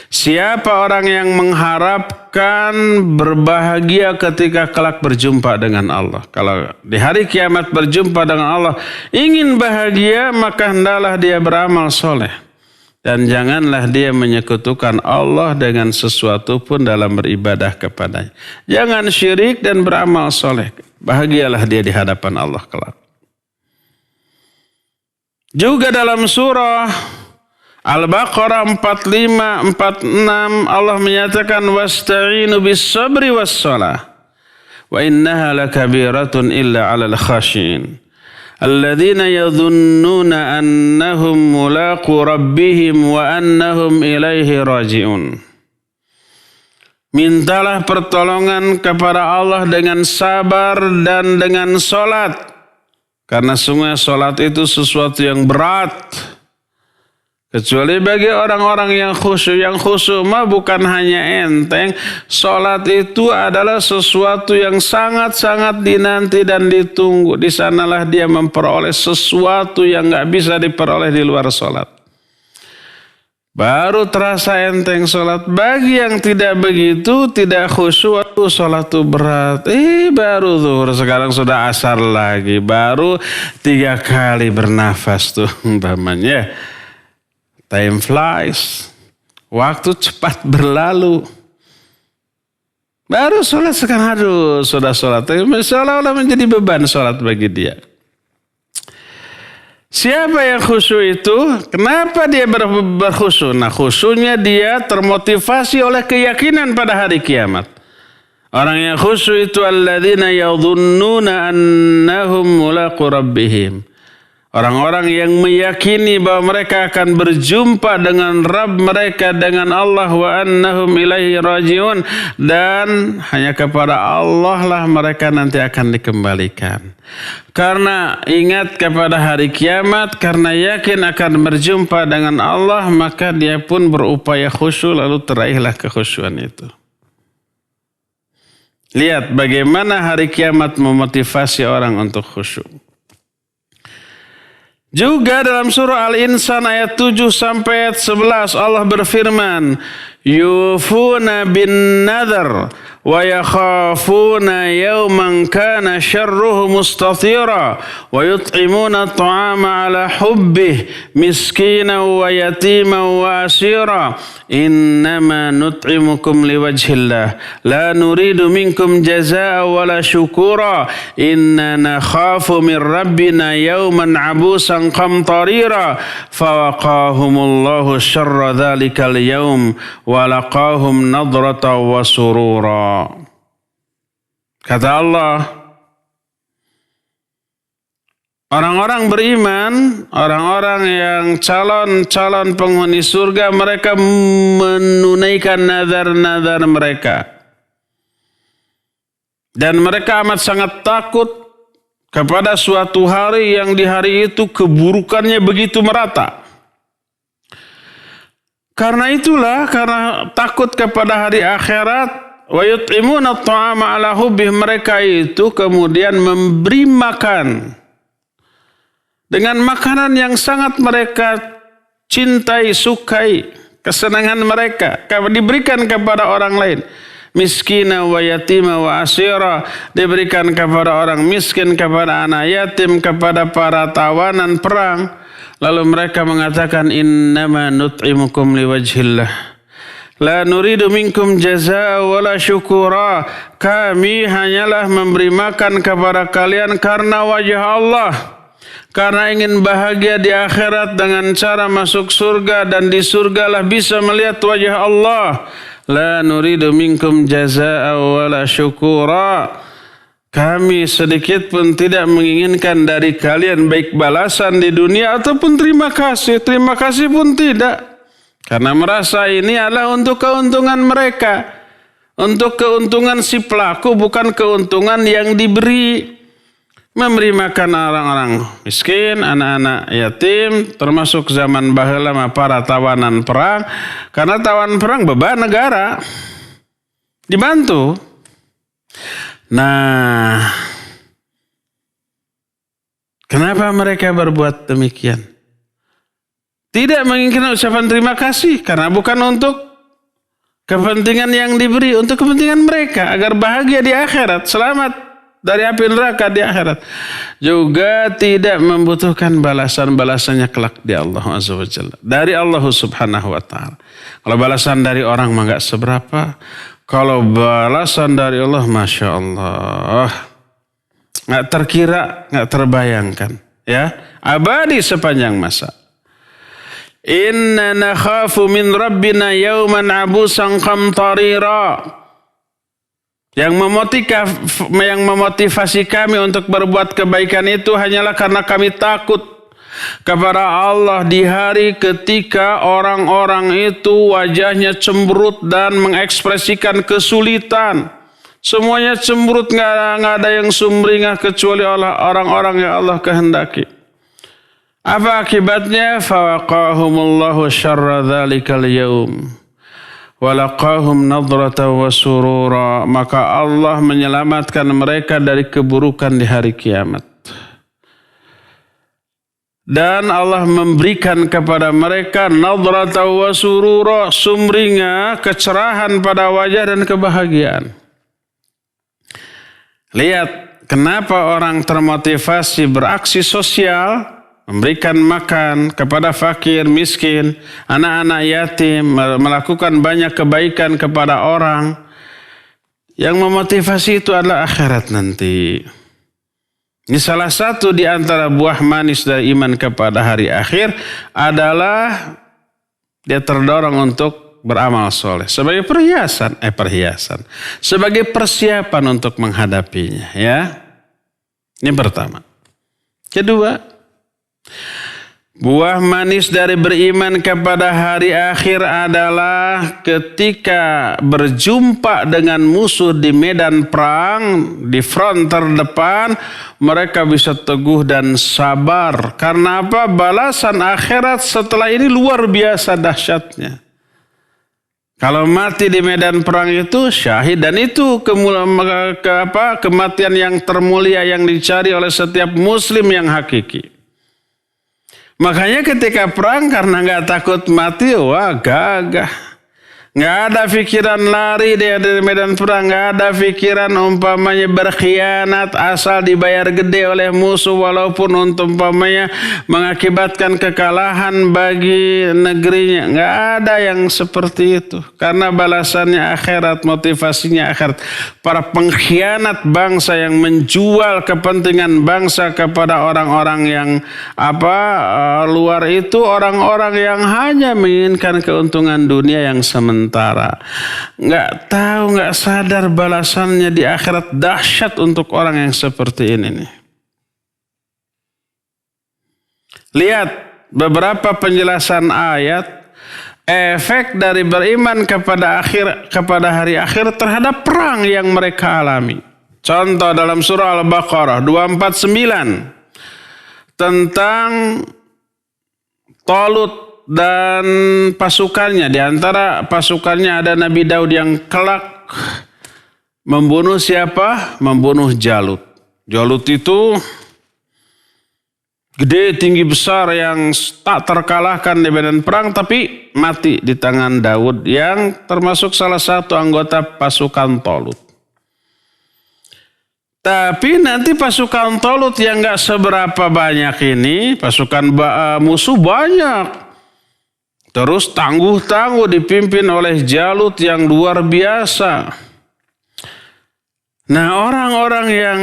Siapa orang yang mengharapkan berbahagia ketika kelak berjumpa dengan Allah. Kalau di hari kiamat berjumpa dengan Allah, ingin bahagia, maka hendaklah dia beramal soleh. Dan janganlah dia menyekutukan Allah dengan sesuatu pun dalam beribadah kepadanya. Jangan syirik dan beramal soleh. Bahagialah dia di hadapan Allah kelak. Juga dalam surah Al-Baqarah 45-46 Allah menyatakan wasta'inu bis sabri was salah wa innaha lakabiratun illa 'alal khashiin alladzina yadhunnuna annahum mulaqu rabbihim wa annahum ilaihi raji'un. Mintalah pertolongan kepada Allah dengan sabar dan dengan salat, karena sungguh salat itu sesuatu yang berat. Kecuali bagi orang-orang yang khusyuk. Yang khusyuk mah bukan hanya enteng. Salat itu adalah sesuatu yang sangat-sangat dinanti dan ditunggu. Di sanalah dia memperoleh sesuatu yang gak bisa diperoleh di luar salat. Baru terasa enteng salat. Bagi yang tidak begitu, tidak khusyuk, salat itu berat. Baru zuhur, sekarang sudah asar lagi. Baru 3 kali bernafas tuh umpamanya. Time flies. Waktu cepat berlalu. Baru sholat sekarang, aduh sudah sholat. Seolah-olah menjadi beban sholat bagi dia. Siapa yang khusyuk itu? Kenapa dia berkhusyuk? Nah, khusyuknya dia termotivasi oleh keyakinan pada hari kiamat. Orang yang khusyuk itu alladzina yadhunnuna annahum mulaqu rabbihim. Orang-orang yang meyakini bahwa mereka akan berjumpa dengan Rabb mereka, dengan Allah, wa annahum ilaihi raji'un, dan hanya kepada Allah lah mereka nanti akan dikembalikan. Karena ingat kepada hari kiamat, karena yakin akan berjumpa dengan Allah, maka dia pun berupaya khusyuk, lalu teraihlah kekhusyuan itu. Lihat bagaimana hari kiamat memotivasi orang untuk khusyuk. Juga dalam surah Al-Insan ayat 7 sampai ayat 11 Allah berfirman, yufuna bin nadhar wa yakhafuna yawman kana syarruhu mustatira wa yut'imuna at'ama ala hubbih miskina wa yatima wa asira innama nut'imukum liwajhillah la nuridu minkum jazaa'a wala syukura inna nakhafu min rabbina yawman abusan qamtarira fawaqahumullahu syarra dhalikal yawm wa laqahum nadrata wa surura. Kata Allah, Orang-orang beriman, orang-orang yang calon-calon penghuni surga, mereka menunaikan nazar-nazar mereka. Dan mereka amat sangat takut kepada suatu hari yang di hari itu keburukannya begitu merata. Karena itulah, karena takut kepada hari akhirat, wa yut'imuna at-ta'ama 'ala hubbih, mereka itu kemudian memberi makan dengan makanan yang sangat mereka cintai, sukai, kesenangan mereka, diberikan kepada orang lain. Miskina wa yatima wa asira, diberikan kepada orang miskin, kepada anak yatim, kepada para tawanan perang. Lalu mereka mengatakan, innama nut'imukum liwajhillah, la nuridu minkum jazaa wala syukura. Kami hanyalah memberi makan kepada kalian karena wajah Allah, karena ingin bahagia di akhirat dengan cara masuk surga, dan di surgalah bisa melihat wajah Allah. La nuridu minkum jazaa wala syukura. Kami sedikit pun tidak menginginkan dari kalian baik balasan di dunia ataupun terima kasih. Terima kasih pun tidak. Karena merasa ini adalah untuk keuntungan mereka. Untuk keuntungan si pelaku, bukan keuntungan yang diberi. Memberi makan orang-orang miskin, anak-anak yatim, termasuk zaman baheula para tawanan perang. Karena tawanan perang beban negara. Dibantu. Nah, kenapa mereka berbuat demikian? Tidak menginginkan ucapan terima kasih, karena bukan untuk kepentingan yang diberi, untuk kepentingan mereka agar bahagia di akhirat, selamat dari api neraka di akhirat. Juga tidak membutuhkan balasan-balasannya kelak di Allah Azza wa Jalla, dari Allah Subhanahu wa Ta'ala. Kalau balasan dari orang mah gak seberapa. Kalau balasan dari Allah, Masya Allah, gak terkira, gak terbayangkan, ya, abadi sepanjang masa. Inna nakhafu min rabbina yawman abusan qamtarira. Yang memotivasi kami untuk berbuat kebaikan itu hanyalah karena kami takut kepada Allah di hari ketika orang-orang itu wajahnya cemberut dan mengekspresikan kesulitan. Semuanya cemberut, nggak ada yang sumringah kecuali orang-orang yang Allah kehendaki. Apa akibatnya? Fawaqahumullahu syarra dzalikal yaum. Walaqahum nadrata wa surura. Maka Allah menyelamatkan mereka dari keburukan di hari kiamat. Dan Allah memberikan kepada mereka nadrata wa surura, sumringah, kecerahan pada wajah dan kebahagiaan. Lihat kenapa orang termotivasi beraksi sosial, memberikan makan kepada fakir, miskin, anak-anak yatim, melakukan banyak kebaikan kepada orang. Yang memotivasi itu adalah akhirat nanti. Ini salah satu di antara buah manis dari iman kepada hari akhir adalah dia terdorong untuk beramal soleh sebagai perhiasan, sebagai persiapan untuk menghadapinya. Ya, ini pertama. Kedua, buah manis dari beriman kepada hari akhir adalah ketika berjumpa dengan musuh di medan perang, di front terdepan, mereka bisa teguh dan sabar. Karena apa? Balasan akhirat setelah ini luar biasa dahsyatnya. Kalau mati di medan perang itu syahid, dan itu kematian yang termulia yang dicari oleh setiap muslim yang hakiki. Makanya ketika perang, karena gak takut mati, wah gagah. Gak ada pikiran lari dari medan perang. Gak ada pikiran umpamanya berkhianat asal dibayar gede oleh musuh, walaupun umpamanya mengakibatkan kekalahan bagi negerinya. Gak ada yang seperti itu. Karena balasannya akhirat, motivasinya akhirat. Para pengkhianat bangsa yang menjual kepentingan bangsa kepada orang-orang yang luar itu, orang-orang yang hanya menginginkan keuntungan dunia yang sementara. Nggak tahu, nggak sadar balasannya di akhirat dahsyat untuk orang yang seperti ini nih. Lihat beberapa penjelasan ayat, efek dari beriman kepada hari akhir terhadap perang yang mereka alami. Contoh dalam surah Al-Baqarah 249 tentang Talut dan pasukannya. Di antara pasukannya ada Nabi Daud yang kelak membunuh siapa? Membunuh Jalut. Jalut itu gede, tinggi, besar yang tak terkalahkan di medan perang, tapi mati di tangan Daud yang termasuk salah satu anggota pasukan Talut. Tapi nanti pasukan Talut yang gak seberapa banyak ini, pasukan musuh banyak. Terus tangguh-tangguh dipimpin oleh Jalut yang luar biasa. Nah, orang-orang yang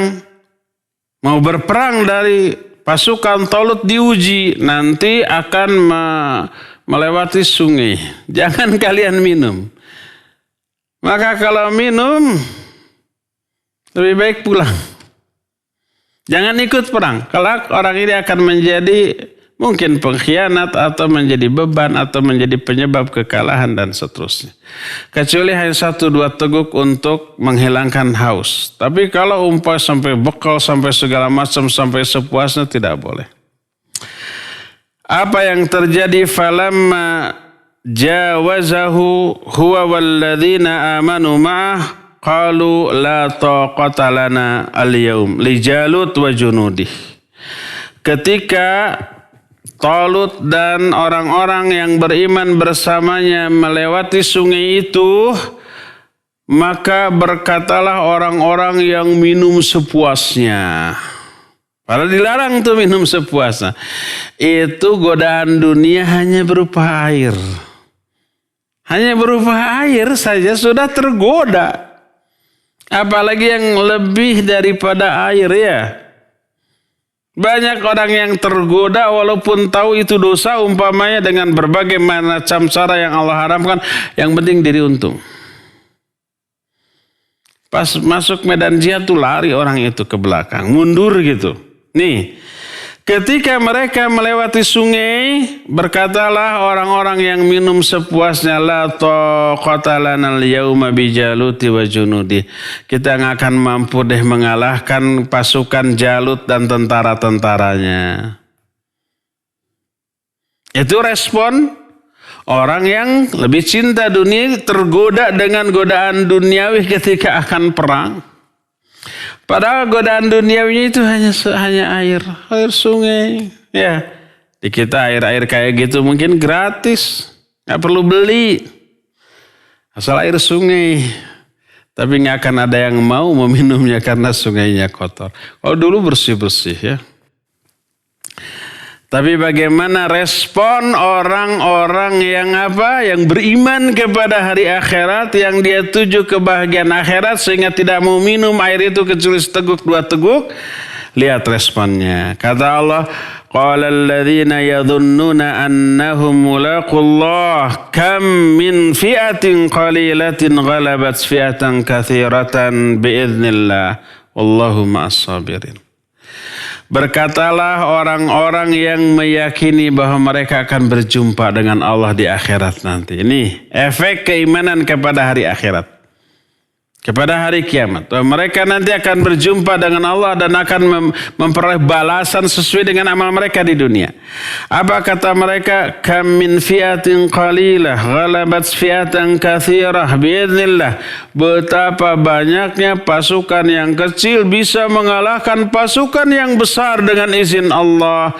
mau berperang dari pasukan Talut diuji, nanti akan melewati sungai. Jangan kalian minum. Maka kalau minum, lebih baik pulang. Jangan ikut perang. Kelak orang ini akan menjadi mungkin pengkhianat atau menjadi beban atau menjadi penyebab kekalahan dan seterusnya. Kecuali hanya 1-2 teguk untuk menghilangkan haus. Tapi kalau umpah sampai bekal, sampai segala macam, sampai sepuasnya tidak boleh. Apa yang terjadi? Falamma jawazahu huwa walladzina amanu ma'ah qalu la taqata lana al-yaum li Jalut wa junudih. Ketika Talut dan orang-orang yang beriman bersamanya melewati sungai itu, maka berkatalah orang-orang yang minum sepuasnya. Padahal dilarang tuh minum sepuasnya. Itu godaan dunia hanya berupa air. Hanya berupa air saja sudah tergoda. Apalagi yang lebih daripada air ya. Banyak orang yang tergoda walaupun tahu itu dosa, umpamanya dengan berbagai macam cara yang Allah haramkan. Yang penting diri untung. Pas masuk medan jihad tuh lari orang itu ke belakang. Mundur gitu. Nih. Ketika mereka melewati sungai, berkatalah orang-orang yang minum sepuasnya, la taqata lana al-yauma bi Jaluti wa junudi. Kita nggak akan mampu deh mengalahkan pasukan Jalut dan tentara-tentaranya. Itu respon orang yang lebih cinta dunia, tergoda dengan godaan duniawi ketika akan perang. Padahal godaan duniawinya itu hanya air sungai. Ya, di kita air kayak gitu mungkin gratis, nggak perlu beli, asal air sungai. Tapi nggak akan ada yang mau meminumnya karena sungainya kotor. Oh dulu bersih ya. Tapi bagaimana respon orang-orang yang yang beriman kepada hari akhirat, yang dia tuju kebahagiaan akhirat sehingga tidak mau minum air itu kecuali seteguk 2 teguk. Lihat responnya. Kata Allah, qala alladzina yadhunnuna annahum mulaqullah kam min fi'atin qalilatin ghalabat fi'atan katsiratan biiznillah wallahu ma'as sabirin. Berkatalah orang-orang yang meyakini bahwa mereka akan berjumpa dengan Allah di akhirat nanti. Ini efek keimanan kepada hari akhirat. Kepada hari kiamat. Mereka nanti akan berjumpa dengan Allah dan akan memperoleh balasan sesuai dengan amal mereka di dunia. Apa kata mereka? Kam min fi'atin qalilah ghalabat fi'atan katsirah biiznillah. Betapa banyaknya pasukan yang kecil bisa mengalahkan pasukan yang besar dengan izin Allah.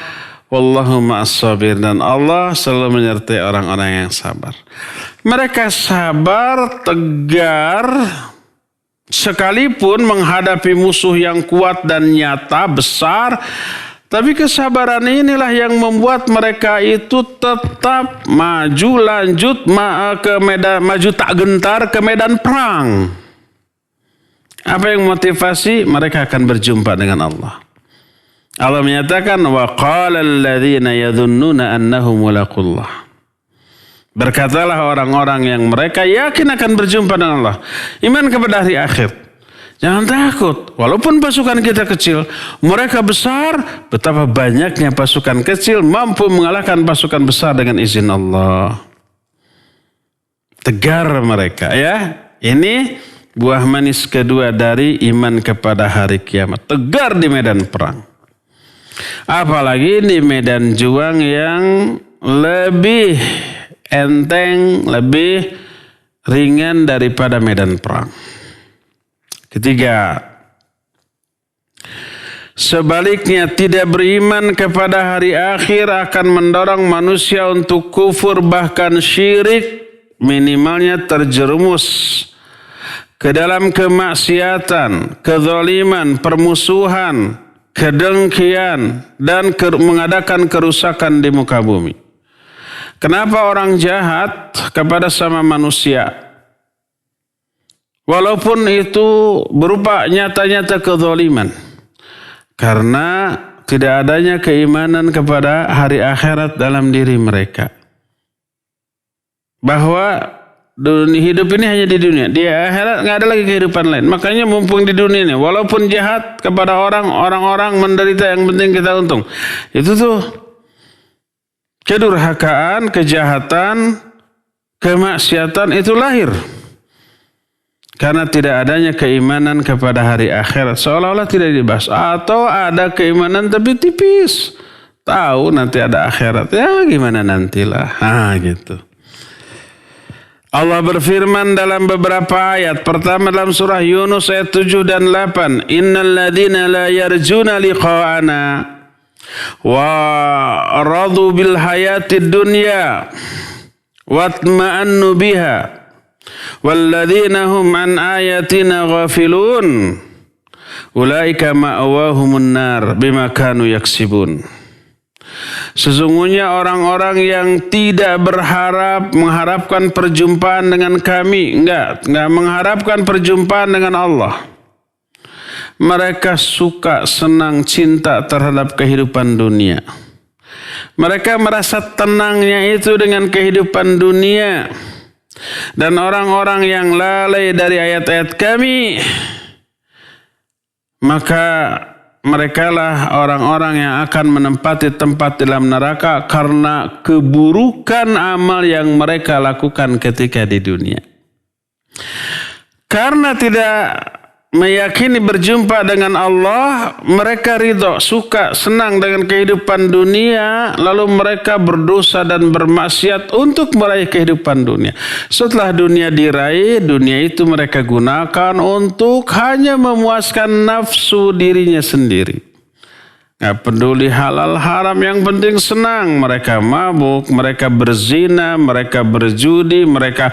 Wallahu ma'as sabir, dan Allah selalu menyertai orang-orang yang sabar. Mereka sabar, tegar, sekalipun menghadapi musuh yang kuat dan nyata, besar, tapi kesabaran inilah yang membuat mereka itu tetap maju lanjut ke medan, maju tak gentar ke medan perang. Apa yang motivasi? Mereka akan berjumpa dengan Allah. Allah menyatakan wa qala alladzina yadhunnuna annahum mulaqullah. Berkatalah orang-orang yang mereka yakin akan berjumpa dengan Allah. Iman kepada hari akhir. Jangan takut. Walaupun pasukan kita kecil, mereka besar. Betapa banyaknya pasukan kecil mampu mengalahkan pasukan besar dengan izin Allah. Tegar mereka ya. Ini buah manis kedua dari iman kepada hari kiamat. Tegar di medan perang. Apalagi di medan juang yang lebih enteng, lebih ringan daripada medan perang. Ketiga, sebaliknya tidak beriman kepada hari akhir akan mendorong manusia untuk kufur bahkan syirik, minimalnya terjerumus ke dalam kemaksiatan, kezaliman, permusuhan, kedengkian, dan mengadakan kerusakan di muka bumi. Kenapa orang jahat kepada sama manusia? Walaupun itu berupa nyata-nyata kezaliman. Karena tidak adanya keimanan kepada hari akhirat dalam diri mereka. Bahwa hidup ini hanya di dunia. Di akhirat nggak ada lagi kehidupan lain. Makanya mumpung di dunia ini. Walaupun jahat kepada orang-orang menderita, yang penting kita untung. Itu tuh kedurhakaan, kejahatan, kemaksiatan itu lahir. Karena tidak adanya keimanan kepada hari akhirat. Seolah-olah tidak dibahas. Atau ada keimanan tapi tipis. Tahu nanti ada akhirat. Ya gimana nantilah. Gitu. Allah berfirman dalam beberapa ayat. Pertama dalam surah Yunus ayat 7 dan 8. Innal ladzina la yarjuna liqa'ana wa radu bil hayatid dunya watma'annu biha walladzina hum an ayatina ghafilun ulaika ma'awahumun nar bima kanu yaksibun. Sesungguhnya orang-orang yang tidak mengharapkan perjumpaan dengan kami, enggak mengharapkan perjumpaan dengan Allah. Mereka suka, senang, cinta terhadap kehidupan dunia. Mereka merasa tenangnya itu dengan kehidupan dunia. Dan orang-orang yang lalai dari ayat-ayat kami, maka merekalah orang-orang yang akan menempati tempat dalam neraka karena keburukan amal yang mereka lakukan ketika di dunia. Karena tidak meyakini berjumpa dengan Allah, mereka ridho, suka, senang dengan kehidupan dunia, lalu mereka berdosa dan bermaksiat untuk meraih kehidupan dunia. Setelah dunia diraih, dunia itu mereka gunakan untuk hanya memuaskan nafsu dirinya sendiri. Gak peduli halal haram, yang penting senang. Mereka mabuk, mereka berzina, mereka berjudi, mereka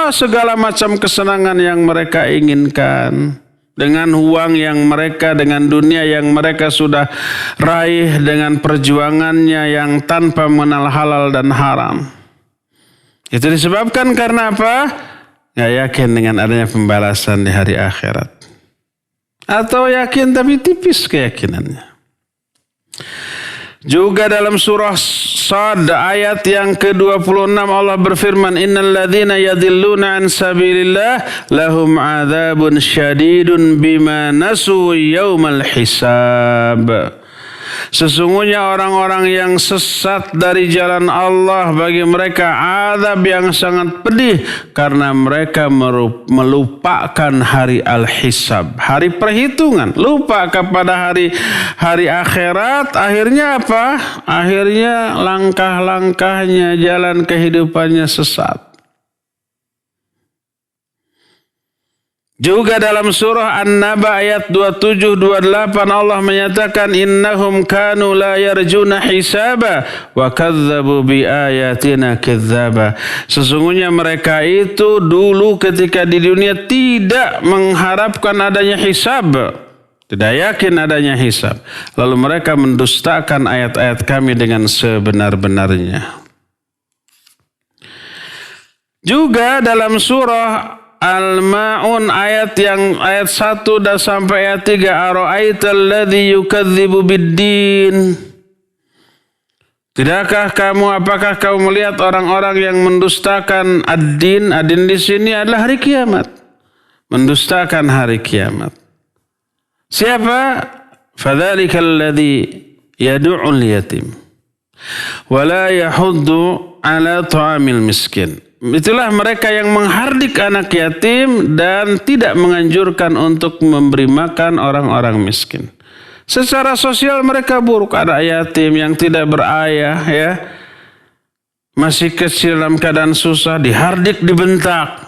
segala macam kesenangan yang mereka inginkan. Dengan uang yang mereka, dengan dunia yang mereka sudah raih dengan perjuangannya yang tanpa mengenal halal dan haram. Itu disebabkan karena apa? Gak yakin dengan adanya pembalasan di hari akhirat. Atau yakin tapi tipis keyakinannya. Juga dalam surah Sad ayat yang ke-26 Allah berfirman, innal ladzina yadhilluna an sabilillah lahum adzabun syadidun bima nasu yaumal hisab. Sesungguhnya orang-orang yang sesat dari jalan Allah, bagi mereka azab yang sangat pedih karena mereka melupakan hari al-hisab, hari perhitungan, lupa kepada hari akhirat. Akhirnya apa? Akhirnya langkah-langkahnya, jalan kehidupannya sesat. Juga dalam surah An-Naba ayat 27-28 Allah menyatakan innahum kanu la yarjuna hisaba wa kadzabu bi ayatina kadzaba. Sesungguhnya mereka itu dulu ketika di dunia tidak mengharapkan adanya hisab, tidak yakin adanya hisab, lalu mereka mendustakan ayat-ayat kami dengan sebenar-benarnya. Juga dalam surah Al-Ma'un ayat 1 dan sampai ayat 3, ara'aital ladzi yukadzibu bid-din. Tidakkah kamu, apakah kamu melihat orang-orang yang mendustakan ad-din? Ad-din di sini adalah hari kiamat. Mendustakan hari kiamat. Siapa? Fadzalikal ladzi yad'ul yatim wa la yahuddu ala ta'amil miskin. Itulah mereka yang menghardik anak yatim dan tidak menganjurkan untuk memberi makan orang-orang miskin. Secara sosial mereka buruk. Anak yatim yang tidak berayah, ya, masih kecil dalam keadaan susah, dihardik, dibentak.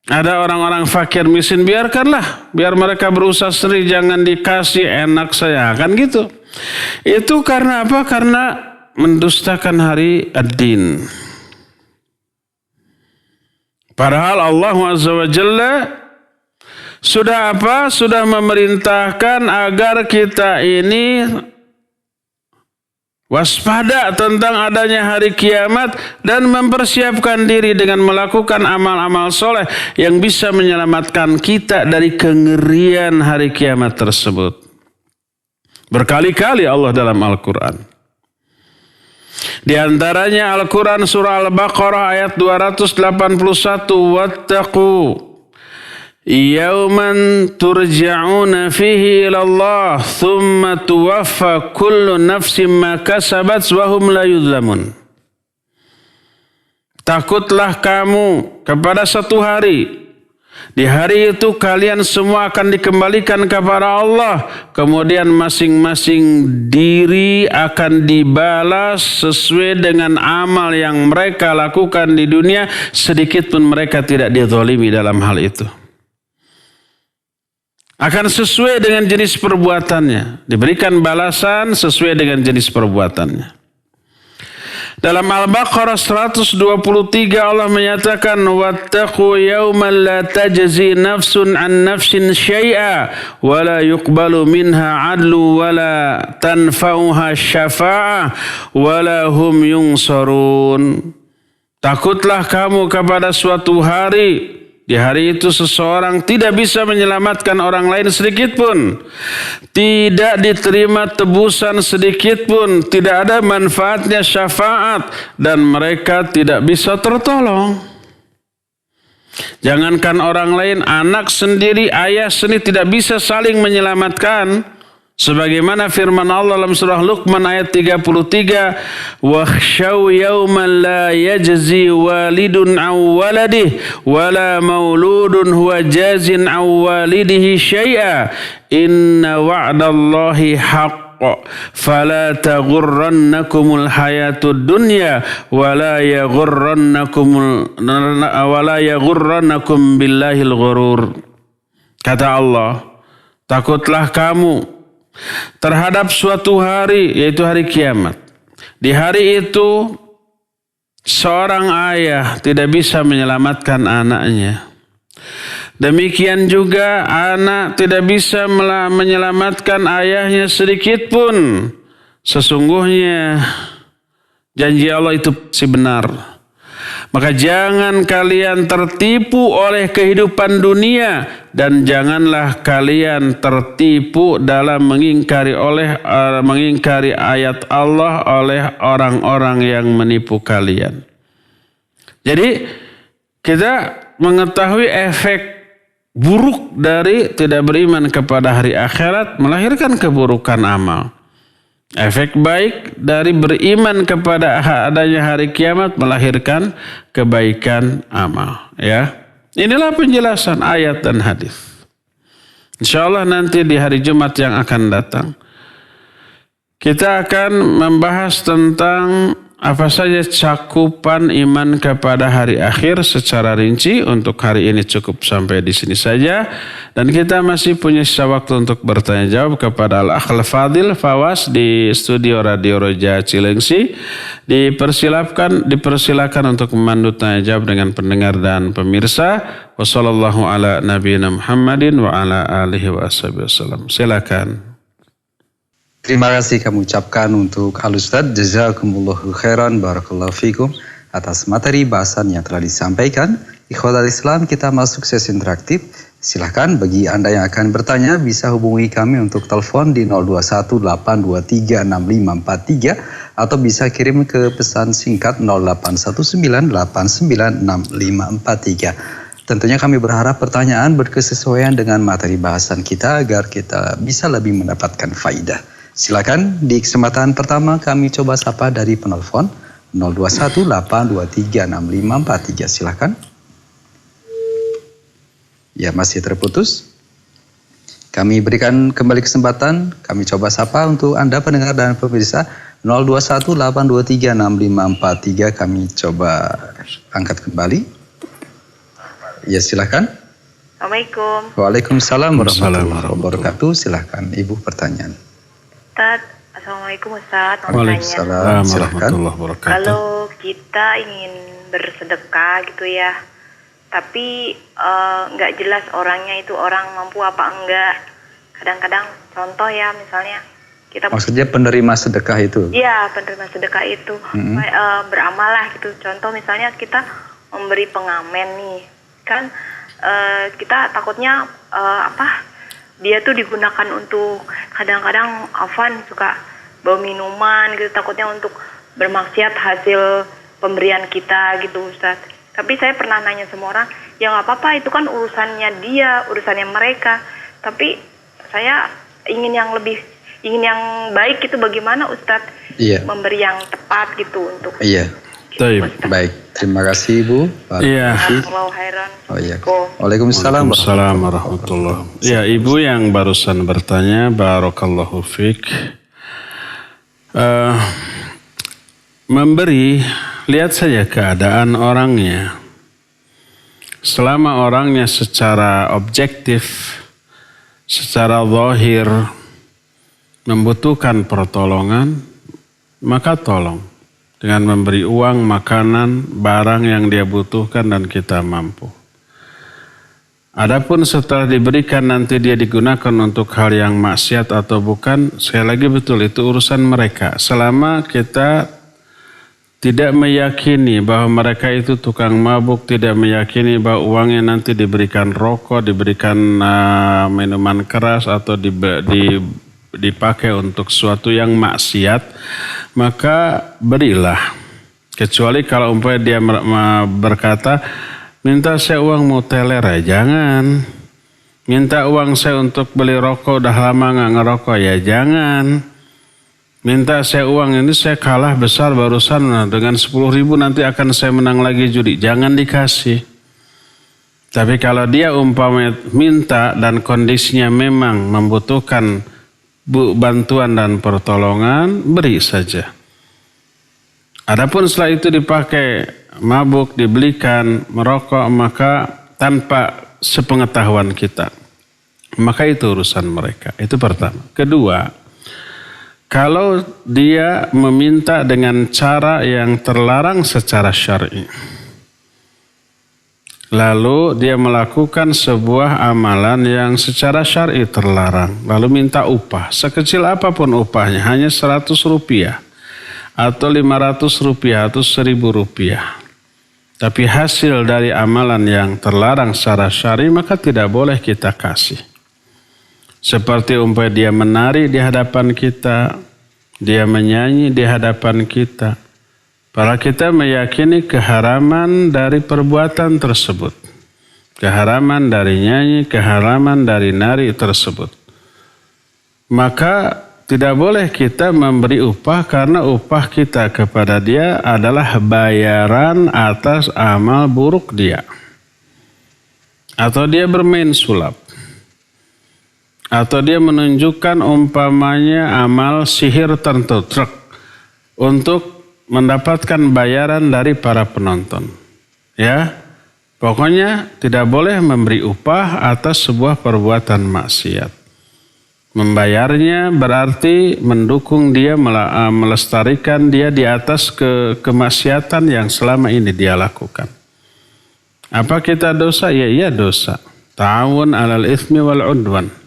Ada orang-orang fakir miskin, biarkanlah, biar mereka berusaha sendiri, jangan dikasih, enak saya, kan gitu. Itu karena apa? Karena mendustakan hari ad-din. Padahal Allah Azza wa Jalla sudah apa? Sudah memerintahkan agar kita ini waspada tentang adanya hari kiamat dan mempersiapkan diri dengan melakukan amal-amal soleh yang bisa menyelamatkan kita dari kengerian hari kiamat tersebut. Berkali-kali Allah dalam Al-Quran. Di antaranya Al-Quran surah Al-Baqarah ayat 281. Wattaqu yauman turja'una fihi ilallah thumma tuwaffa kullu nafsin ma kasabat wa hum la yuzlamun. Takutlah kamu kepada satu hari. Di hari itu kalian semua akan dikembalikan kepada Allah. Kemudian masing-masing diri akan dibalas sesuai dengan amal yang mereka lakukan di dunia. Sedikit pun mereka tidak dizalimi dalam hal itu. Akan sesuai dengan jenis perbuatannya. Diberikan balasan sesuai dengan jenis perbuatannya. Dalam Al-Baqarah 123 Allah menyatakan wattaqu yawman la tajzi nafsun an nafsin syai'a wa la yuqbalu minha 'adlu wa la tanfa'uha syafa'ah wa la hum yunsarun. Takutlah kamu kepada suatu hari. Di hari itu seseorang tidak bisa menyelamatkan orang lain sedikit pun. Tidak diterima tebusan sedikit pun. Tidak ada manfaatnya syafaat. Dan mereka tidak bisa tertolong. Jangankan orang lain, anak sendiri, ayah sendiri tidak bisa saling menyelamatkan. Sebagaimana firman Allah dalam surah Luqman ayat 33, wakhshaw yawman la yajzi walidun aw waladih wala mauludun huwa jazin aw walidihi syai'a inna wa'dallahi haqq fala taghurrannakumul hayatud dunya wala yaghurrannakum billahil ghurur. Kata Allah, takutlah kamu terhadap suatu hari, yaitu hari kiamat. Di hari itu seorang ayah tidak bisa menyelamatkan anaknya. Demikian juga anak tidak bisa menyelamatkan ayahnya sedikit pun. Sesungguhnya janji Allah itu pasti benar. Maka jangan kalian tertipu oleh kehidupan dunia dan janganlah kalian tertipu dalam mengingkari ayat Allah oleh orang-orang yang menipu kalian. Jadi kita mengetahui efek buruk dari tidak beriman kepada hari akhirat melahirkan keburukan amal. Efek baik dari beriman kepada adanya hari kiamat melahirkan kebaikan amal. Ya, inilah penjelasan ayat dan hadis. InsyaAllah nanti di hari Jumat yang akan datang kita akan membahas tentang apa saja cakupan iman kepada hari akhir secara rinci. Untuk hari ini cukup sampai di sini saja. Dan kita masih punya sisa waktu untuk bertanya jawab kepada Al-Akhl Fadil Fawas di studio Radio Roja Cilengsi. Dipersilakan untuk memandu tanya jawab dengan pendengar dan pemirsa. Wassallallahu ala nabiyina Muhammadin wa ala alihi wa wasallam. Silakan. Terima kasih kami ucapkan untuk Al-Ustadz Jazakumullahu khairan barakallahu fikum atas materi bahasan yang telah disampaikan. Ikhwatal Islam, kita masuk sesi interaktif. Silahkan bagi Anda yang akan bertanya bisa hubungi kami untuk telepon di 0218236543 atau bisa kirim ke pesan singkat 0819896543. Tentunya kami berharap pertanyaan berkesesuaian dengan materi bahasan kita agar kita bisa lebih mendapatkan faidah. Silakan di kesempatan pertama kami coba sapa dari penelpon 0218236543. Silakan. Ya, masih terputus. Kami berikan kembali kesempatan, kami coba sapa untuk Anda pendengar dan pemirsa 0218236543. Kami coba angkat kembali. Ya, silakan. Assalamualaikum. Waalaikumsalam warahmatullahi wabarakatuh. Silakan Ibu pertanyaan. Ustaz, Assalamualaikum Ustaz. Waalaikumsalam. Silakan. Kalau kita ingin bersedekah gitu ya, tapi nggak jelas orangnya itu orang mampu apa enggak. Kadang-kadang contoh ya, misalnya kita maksudnya penerima sedekah itu? Iya, penerima sedekah itu beramal lah gitu. Contoh misalnya kita memberi pengamen nih, kan kita takutnya dia tuh digunakan untuk kadang-kadang Afan suka bawa minuman gitu, takutnya untuk bermaksiat hasil pemberian kita gitu Ustaz. Tapi saya pernah nanya sama orang, ya nggak apa-apa, itu kan urusannya dia, urusannya mereka. Tapi saya ingin yang baik itu bagaimana Ustaz? Iya. Memberi yang tepat gitu untuk. Iya. Baik, terima kasih Ibu. Iya. Oh iya. Waalaikumsalam warahmatullahi wabarakatuh. Ya, Ibu yang barusan bertanya, barakallahu fiik. Memberi, lihat saja keadaan orangnya. Selama orangnya secara objektif, secara zahir membutuhkan pertolongan, maka tolong. Dengan memberi uang, makanan, barang yang dia butuhkan dan kita mampu. Adapun setelah diberikan nanti dia digunakan untuk hal yang maksiat atau bukan, sekali lagi betul itu urusan mereka. Selama kita tidak meyakini bahwa mereka itu tukang mabuk, tidak meyakini bahwa uangnya nanti diberikan rokok, diberikan minuman keras atau dipakai untuk sesuatu yang maksiat, maka berilah. Kecuali kalau umpamanya dia berkata, minta saya uang mau teler ya, jangan. Minta uang saya untuk beli rokok, udah lama gak ngerokok ya, jangan. Minta saya uang ini, saya kalah besar barusan, dengan 10.000 nanti akan saya menang lagi judi, jangan dikasih. Tapi kalau dia umpamanya minta dan kondisinya memang membutuhkan bantuan dan pertolongan, beri saja. Adapun setelah itu dipakai mabuk, dibelikan, merokok, maka tanpa sepengetahuan kita, maka itu urusan mereka. Itu pertama. Kedua, kalau dia meminta dengan cara yang terlarang secara syar'i, lalu dia melakukan sebuah amalan yang secara syar'i terlarang, lalu minta upah, sekecil apapun upahnya, hanya 100 rupiah, atau 500 rupiah, atau 1.000 rupiah. Tapi hasil dari amalan yang terlarang secara syar'i, maka tidak boleh kita kasih. Seperti umpamanya dia menari di hadapan kita, dia menyanyi di hadapan kita. Para kita meyakini keharaman dari perbuatan tersebut. Keharaman dari nyanyi, keharaman dari nari tersebut. Maka tidak boleh kita memberi upah karena upah kita kepada dia adalah bayaran atas amal buruk dia. Atau dia bermain sulap. Atau dia menunjukkan umpamanya amal sihir tertentu untuk mendapatkan bayaran dari para penonton. Ya, pokoknya tidak boleh memberi upah atas sebuah perbuatan maksiat. Membayarnya berarti mendukung dia, melestarikan dia di atas kemaksiatan yang selama ini dia lakukan. Apa kita dosa? Ya, iya dosa. Ta'awun 'alal itsmi wal 'udwan.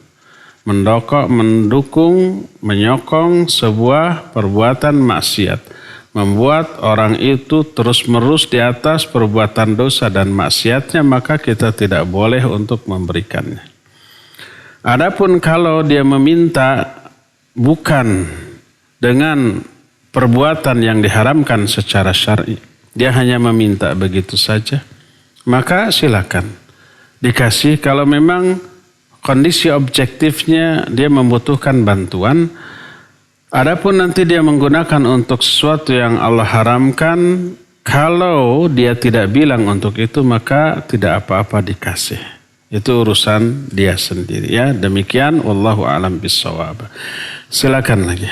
Mendukung, menyokong sebuah perbuatan maksiat. Membuat orang itu terus-menerus di atas perbuatan dosa dan maksiatnya, maka kita tidak boleh untuk memberikannya. Adapun kalau dia meminta bukan dengan perbuatan yang diharamkan secara syar'i, dia hanya meminta begitu saja, maka silakan. dikasih kalau memang kondisi objektifnya dia membutuhkan bantuan. Adapun nanti dia menggunakan untuk sesuatu yang Allah haramkan, kalau dia tidak bilang untuk itu maka tidak apa-apa dikasih. Itu urusan dia sendiri ya. Demikian wallahu a'lam bissawab. Silakan lagi.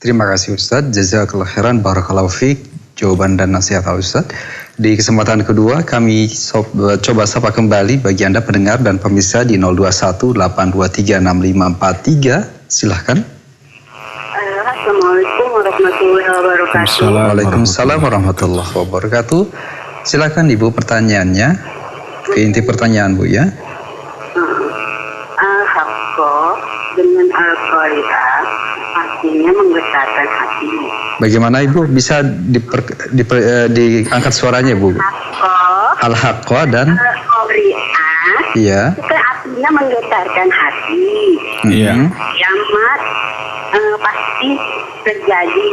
Terima kasih Ustadz, jazakallahu khairan, barakallahu fiik, jawaban dan nasihat Ustadz. Di kesempatan kedua kami coba sapa kembali bagi Anda pendengar dan pemirsa di 0218236543. Silahkan. Assalamualaikum warahmatullahi wabarakatuh. Waalaikumsalam warahmatullahi wabarakatuh. Silahkan Ibu pertanyaannya. Ke inti pertanyaan Bu ya. Al-Haqqo dengan Al-Qari'ah artinya menggetarkan hati. Bagaimana Ibu bisa diangkat suaranya Bu? Al-Haqqo dan Al-Qari'ah. Iya. Itu artinya menggetarkan hati. Iya. Kiamat pasti terjadi,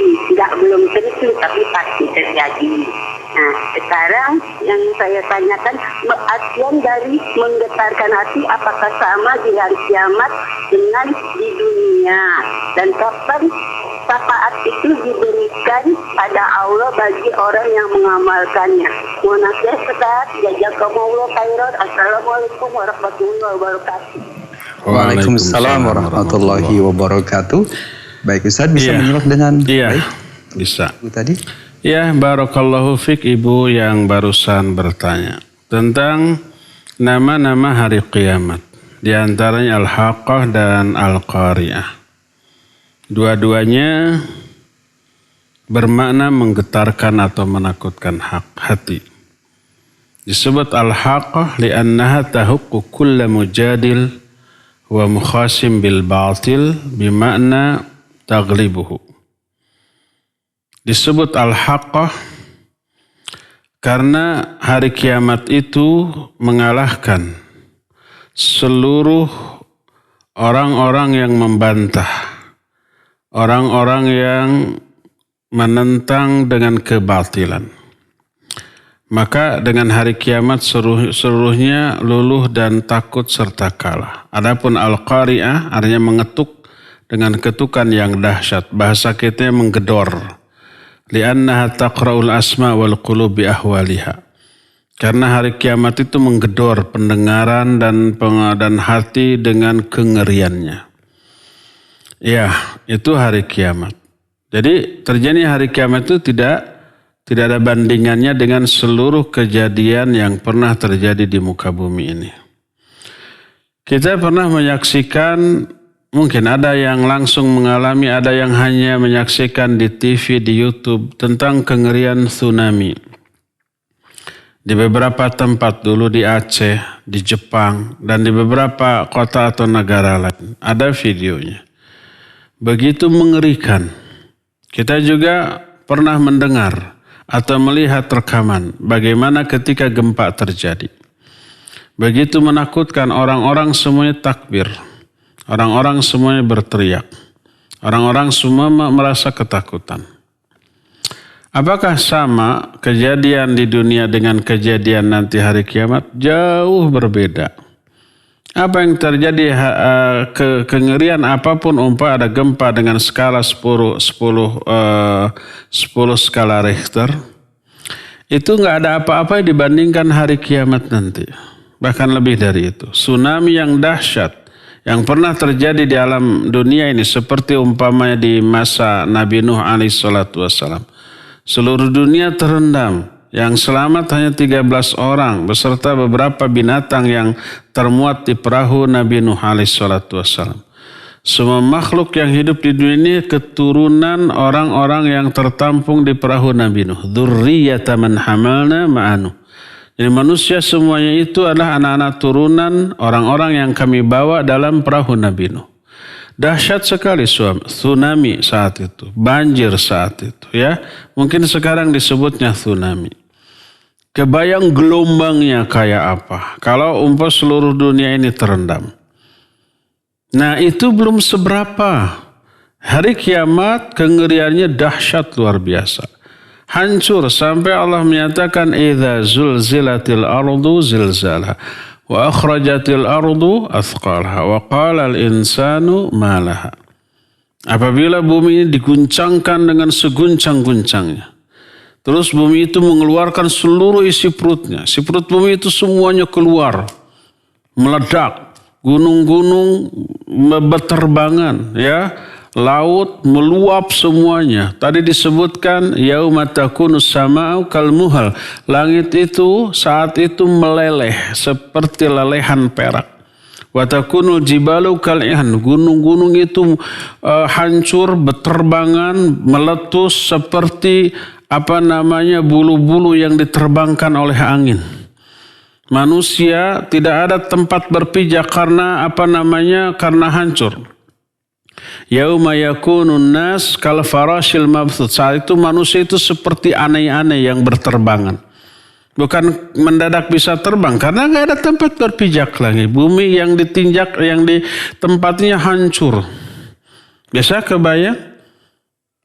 belum tentu tapi pasti terjadi. Nah, sekarang yang saya tanyakan, artian dari menggetarkan hati apakah sama di hari kiamat dengan di dunia, dan kapan syafaat itu diberikan pada Allah bagi orang yang mengamalkannya. Mohon nasihat Ustaz, jazakumullah khairan. Assalamualaikum warahmatullahi wabarakatuh. Waalaikumsalam warahmatullahi wabarakatuh. Baik Ustaz, bisa menyimak dengan baik? Bisa. Bu tadi? Ya, barakallahu fik Ibu yang barusan bertanya tentang nama-nama hari kiamat. Di antaranya Al-Haqqah dan Al-Qari'ah. Dua-duanya bermakna menggetarkan atau menakutkan hati. Disebut Al-Haqqah li'annaha tahuqqu kulla mujadil wa mukhasim bil batil bimakna taglibuhu. Disebut Al-Haqqah karena hari kiamat itu mengalahkan seluruh orang-orang yang membantah, orang-orang yang menentang dengan kebatilan. Maka dengan hari kiamat seluruhnya luluh dan takut serta kalah. Adapun Al-Qari'ah artinya mengetuk dengan ketukan yang dahsyat. Bahasa kita menggedor. Li'annaha taqra'ul asma wal qulub bi ahwaliha. Karena hari kiamat itu menggedor pendengaran dan hati dengan kengeriannya. Ya, itu hari kiamat. Jadi terjadi hari kiamat itu tidak ada bandingannya dengan seluruh kejadian yang pernah terjadi di muka bumi ini. Kita pernah menyaksikan, mungkin ada yang langsung mengalami, ada yang hanya menyaksikan di TV, di YouTube tentang kengerian tsunami. Di beberapa tempat dulu di Aceh, di Jepang, dan di beberapa kota atau negara lain. Ada videonya. Begitu mengerikan. Kita juga pernah mendengar atau melihat rekaman bagaimana ketika gempa terjadi. Begitu menakutkan, orang-orang semuanya takbir. Orang-orang semuanya berteriak. Orang-orang semua merasa ketakutan. Apakah sama kejadian di dunia dengan kejadian nanti hari kiamat? Jauh berbeda. Apa yang terjadi, kengerian apapun, umpama ada gempa dengan skala 10 skala Richter, itu nggak ada apa-apa dibandingkan hari kiamat nanti. Bahkan lebih dari itu. Tsunami yang dahsyat yang pernah terjadi di alam dunia ini, seperti umpamanya di masa Nabi Nuh alaihissalam. Seluruh dunia terendam. Yang selamat hanya 13 orang beserta beberapa binatang yang termuat di perahu Nabi Nuh alaihissalam. Semua makhluk yang hidup di dunia ini keturunan orang-orang yang tertampung di perahu Nabi Nuh. Dzurriyyata man hamalna ma'anu. Jadi manusia semuanya itu adalah anak-anak turunan orang-orang yang kami bawa dalam perahu Nabi Nuh. Dahsyat sekali tsunami saat itu, banjir saat itu ya. Mungkin sekarang disebutnya tsunami. Kebayang gelombangnya kayak apa kalau seluruh dunia ini terendam. Nah, itu belum seberapa. Hari kiamat kengeriannya dahsyat luar biasa. hancur sampai Allah menyatakan idza zulzilatil ardu zilzalaha wa akhrajatil ardu athqalaha wa qala al insanu ma laha. Apabila bumi ini diguncangkan dengan seguncang-guncangnya, terus bumi itu mengeluarkan seluruh isi perutnya. Si perut bumi itu semuanya keluar, meledak. Gunung-gunung berterbangan, ya. Laut meluap semuanya. Tadi disebutkan yauma takunus sama'u kalmuhal. Langit itu saat itu meleleh seperti lelehan perak. Wa takunul jibalu kal'ihan. Gunung-gunung itu hancur, berterbangan, meletus seperti bulu-bulu yang diterbangkan oleh angin. Manusia tidak ada tempat berpijak karena karena hancur. Yauma yakunun nas kal farashil mabthut. Saat itu manusia itu seperti aneh-aneh yang berterbangan. Bukan mendadak bisa terbang karena nggak ada tempat berpijak lagi. Bumi yang ditinjak, yang ditempatinya hancur. Biasa kebayang?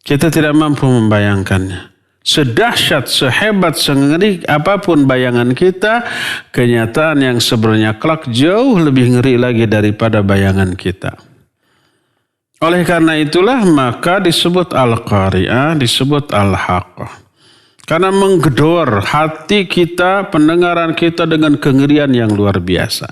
Kita tidak mampu membayangkannya. Sedahsyat, sehebat, sengeri apapun bayangan kita, kenyataan yang sebenarnya kelak jauh lebih ngeri lagi daripada bayangan kita. Oleh karena itulah maka disebut Al-Qari'ah, disebut Al-Haqqah. Karena menggedor hati kita, pendengaran kita dengan kengerian yang luar biasa.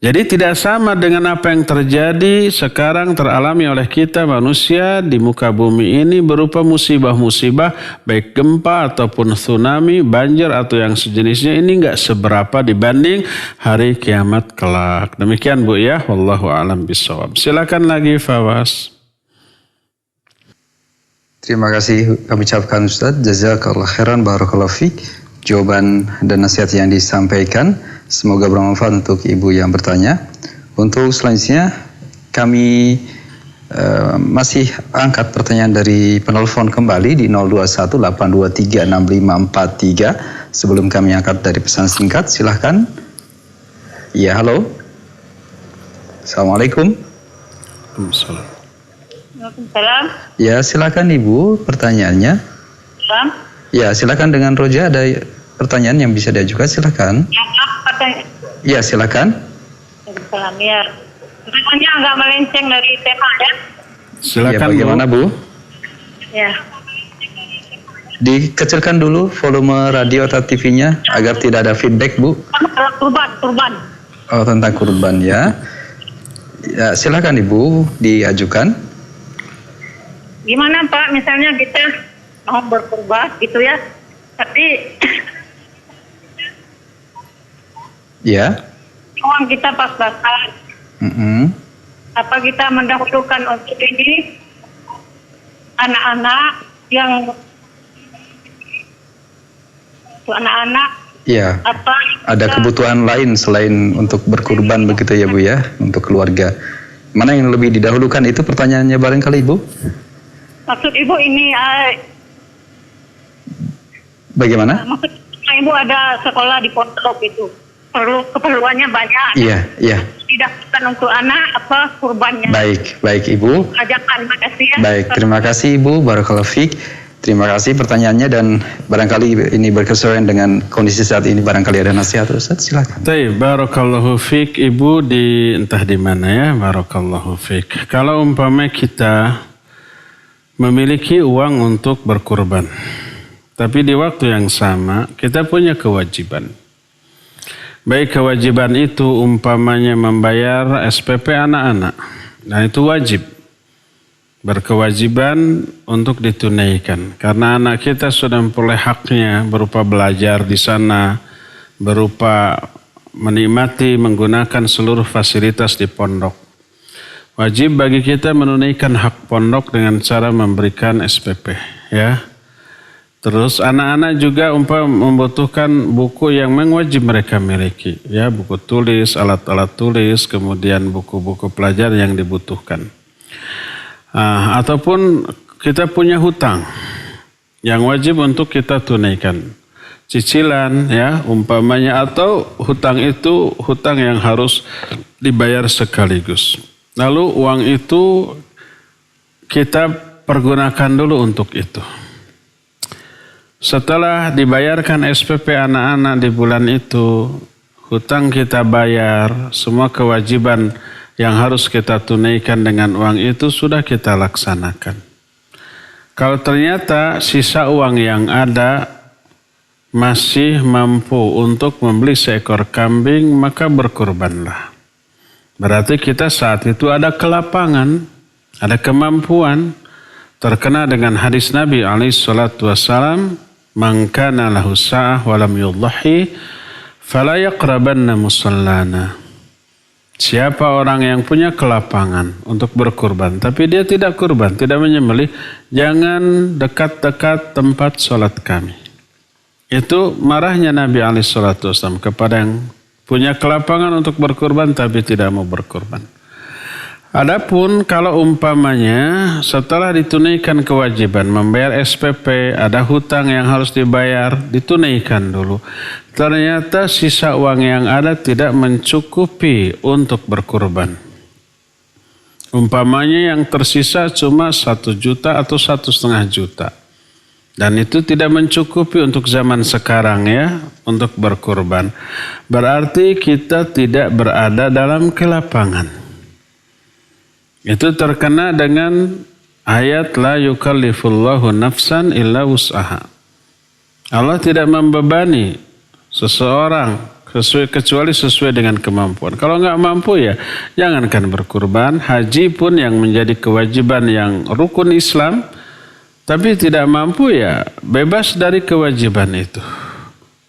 Jadi tidak sama dengan apa yang terjadi sekarang teralami oleh kita manusia di muka bumi ini berupa musibah-musibah, baik gempa ataupun tsunami, banjir atau yang sejenisnya, ini enggak seberapa dibanding hari kiamat kelak. Demikian Bu ya, wallahu a'lam bishawab. Silakan lagi Fawaz. Terima kasih kami ucapkan Ustaz. Jazakallah khairan, barakallahu fiik. Jawaban dan nasihat yang disampaikan semoga bermanfaat untuk ibu yang bertanya. Untuk selanjutnya kami masih angkat pertanyaan dari penelpon kembali di 0218236543. Sebelum kami angkat dari pesan singkat, silahkan. Ya, halo. Assalamualaikum. Waalaikumsalam. Ya, silakan ibu pertanyaannya. Salam. Ya, silakan dengan Roja, ada pertanyaan yang bisa diajukan, silakan. Ya, silakan. Salam ya. Pertanyaannya agak melenceng dari tema ya. Silakan ya, bagaimana Bu? Ya. Dikecilkan dulu volume radio atau TV-nya agar tidak ada feedback Bu. Kurban. Oh, tentang kurban ya. Ya, silakan Ibu diajukan. Gimana Pak, misalnya kita mau berkurban gitu ya, tapi ya, uang kita pas-pasan. Apa kita mendahulukan untuk ini anak-anak yang ya, apa ada kebutuhan lain selain untuk berkurban begitu ya Bu ya, untuk keluarga. Mana yang lebih didahulukan itu pertanyaannya barangkali Ibu? Maksud Ibu ini bagaimana? Maksud Ibu ada sekolah di pondok itu, keperluannya banyak. Iya. Tidak bukan untuk anak apa kurbannya. Baik Ibu. Ajakan, makasih ya. Baik, terima kasih Ibu, barakallahu fiik. Terima kasih pertanyaannya dan barangkali ini berkesesuaian dengan kondisi saat ini, barangkali ada nasihat Ustaz, silakan. Baik, barakallahu fiik Ibu entah di mana ya, barakallahu fiik. Kalau umpama kita memiliki uang untuk berkurban, tapi di waktu yang sama kita punya kewajiban. Baik kewajiban itu umpamanya membayar SPP anak-anak. Nah itu wajib. Berkewajiban untuk ditunaikan. Karena anak kita sudah memperoleh haknya berupa belajar di sana, berupa menikmati menggunakan seluruh fasilitas di pondok. Wajib bagi kita menunaikan hak pondok dengan cara memberikan SPP. Ya. Terus anak-anak juga membutuhkan buku yang wajib mereka miliki. Ya, buku tulis, alat-alat tulis, kemudian buku-buku pelajaran yang dibutuhkan. Ataupun kita punya hutang yang wajib untuk kita tunaikan. Cicilan ya umpamanya, atau hutang itu hutang yang harus dibayar sekaligus. Lalu uang itu kita pergunakan dulu untuk itu. Setelah dibayarkan SPP anak-anak di bulan itu, hutang kita bayar, semua kewajiban yang harus kita tunaikan dengan uang itu sudah kita laksanakan. Kalau ternyata sisa uang yang ada masih mampu untuk membeli seekor kambing, maka berkurbanlah. Berarti kita saat itu ada kelapangan, ada kemampuan, terkena dengan hadis Nabi SAW, "Man kana lahu sa'ah wa lam yudhahi fala yaqrabanna musallana." Siapa orang yang punya kelapangan untuk berkurban, tapi dia tidak kurban, tidak menyembelih, jangan dekat-dekat tempat sholat kami. Itu marahnya Nabi SAW kepada yang punya kelapangan untuk berkurban tapi tidak mau berkurban. Adapun kalau umpamanya setelah ditunaikan kewajiban membayar SPP, ada hutang yang harus dibayar, ditunaikan dulu. Ternyata sisa uang yang ada tidak mencukupi untuk berkurban. Umpamanya yang tersisa cuma 1 juta atau 1,5 juta. Dan itu tidak mencukupi untuk zaman sekarang ya, untuk berkurban. Berarti kita tidak berada dalam kelapangan. Itu terkena dengan ayat la yukallifullahu nafsan illa wus'aha. Allah tidak membebani seseorang kecuali sesuai dengan kemampuan. Kalau nggak mampu ya jangankan berkurban. Haji pun yang menjadi kewajiban yang rukun Islam, tapi tidak mampu ya bebas dari kewajiban itu.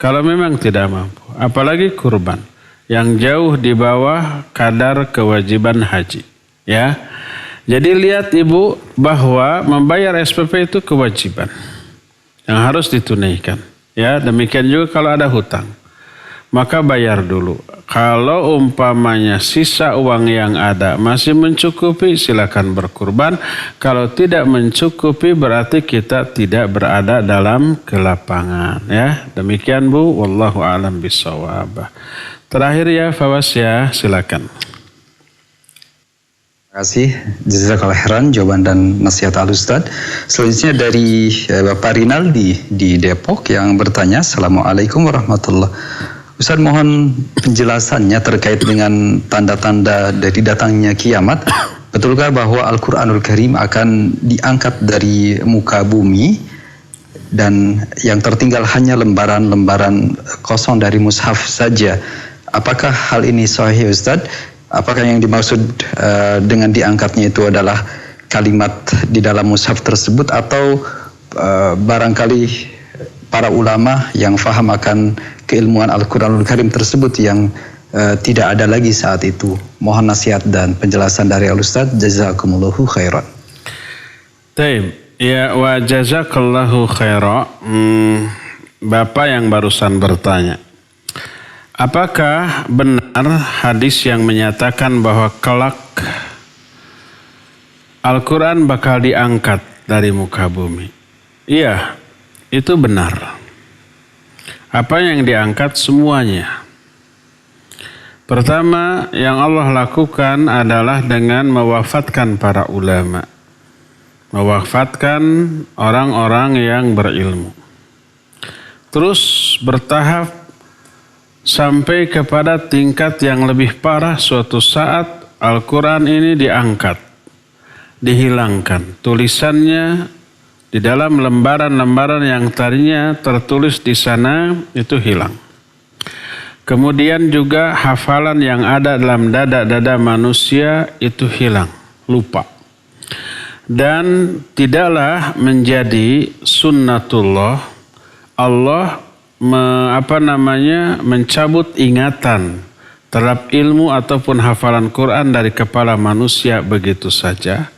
Kalau memang tidak mampu, apalagi kurban yang jauh di bawah kadar kewajiban haji. Ya, jadi lihat ibu bahwa membayar SPP itu kewajiban yang harus ditunaikan. Ya, demikian juga kalau ada hutang, maka bayar dulu. Kalau umpamanya sisa uang yang ada masih mencukupi, silakan berkurban. Kalau tidak mencukupi, berarti kita tidak berada dalam kelapangan. Ya, demikian Bu. Wallahu a'lam bishawab. Terakhir ya, Fawas ya, silakan. Terima kasih, jazakallahu khairan jawaban dan nasihat Al-Ustaz. Selanjutnya dari Bapak Rinaldi di Depok yang bertanya, Assalamualaikum warahmatullahi wabarakatuh. Ustaz, mohon penjelasannya terkait dengan tanda-tanda dari datangnya kiamat. Betulkah bahwa Al-Quranul Karim akan diangkat dari muka bumi dan yang tertinggal hanya lembaran-lembaran kosong dari mushaf saja? Apakah hal ini sahih Ustaz? Apakah yang dimaksud dengan diangkatnya itu adalah kalimat di dalam mushaf tersebut atau barangkali para ulama yang faham akan keilmuan Al-Quranul Karim tersebut yang tidak ada lagi saat itu? Mohon nasihat dan penjelasan dari Al-Ustaz. Jazakumullahu khairan. Taib. Ya, wa jazakallahu khairan. Bapak yang barusan bertanya, apakah benar hadis yang menyatakan bahwa kelak Al-Quran bakal diangkat dari muka bumi? Iya, itu benar. Apa yang diangkat? Semuanya. Pertama yang Allah lakukan adalah dengan mewafatkan para ulama. Mewafatkan orang-orang yang berilmu. Terus bertahap sampai kepada tingkat yang lebih parah, suatu saat Al-Quran ini diangkat, dihilangkan. Tulisannya di dalam lembaran-lembaran yang tadinya tertulis di sana itu hilang. Kemudian juga hafalan yang ada dalam dada-dada manusia itu hilang, lupa. Dan tidaklah menjadi sunnatullah Allah mencabut ingatan terhadap ilmu ataupun hafalan Quran dari kepala manusia begitu saja,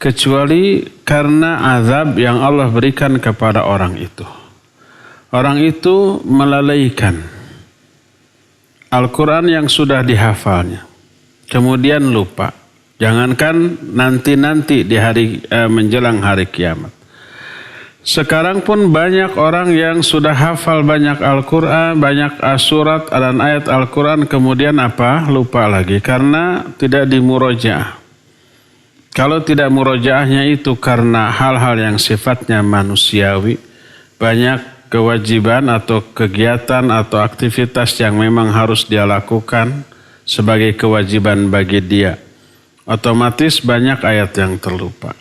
kecuali karena azab yang Allah berikan kepada orang itu. Orang itu melalaikan Al-Quran yang sudah dihafalnya, kemudian lupa. Jangankan nanti-nanti di hari menjelang hari kiamat. Sekarang pun banyak orang yang sudah hafal banyak Al-Quran, banyak surat dan ayat Al-Quran, kemudian apa? Lupa lagi karena tidak dimurojaah. Kalau tidak murojaahnya itu karena hal-hal yang sifatnya manusiawi, banyak kewajiban atau kegiatan atau aktivitas yang memang harus dia lakukan sebagai kewajiban bagi dia. Otomatis banyak ayat yang terlupa.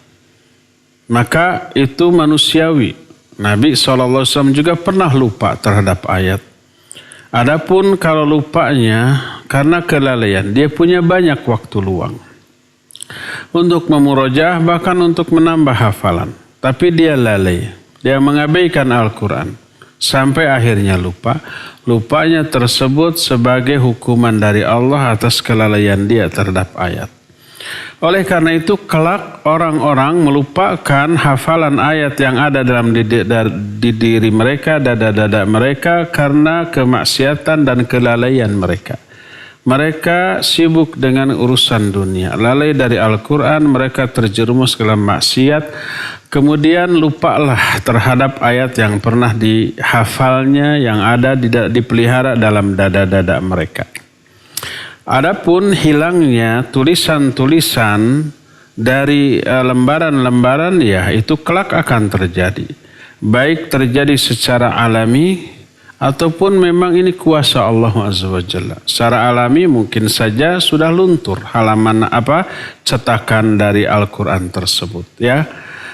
Maka itu manusiawi. Nabi SAW juga pernah lupa terhadap ayat. Adapun kalau lupanya karena kelalaian, dia punya banyak waktu luang untuk memurojaah bahkan untuk menambah hafalan. Tapi dia lalai, dia mengabaikan Al-Quran sampai akhirnya lupa. Lupanya tersebut sebagai hukuman dari Allah atas kelalaian dia terhadap ayat. Oleh karena itu kelak orang-orang melupakan hafalan ayat yang ada dalam di diri mereka, dada-dada mereka karena kemaksiatan dan kelalaian mereka. Mereka sibuk dengan urusan dunia, lalai dari Al-Quran, mereka terjerumus ke dalam maksiat, kemudian lupalah terhadap ayat yang pernah dihafalnya, yang ada dipelihara dalam dada-dada mereka. Adapun hilangnya tulisan-tulisan dari lembaran-lembaran, ya itu kelak akan terjadi. Baik terjadi secara alami ataupun memang ini kuasa Allah Azza wa Jalla. Secara alami mungkin saja sudah luntur halaman cetakan dari Al-Quran tersebut, ya.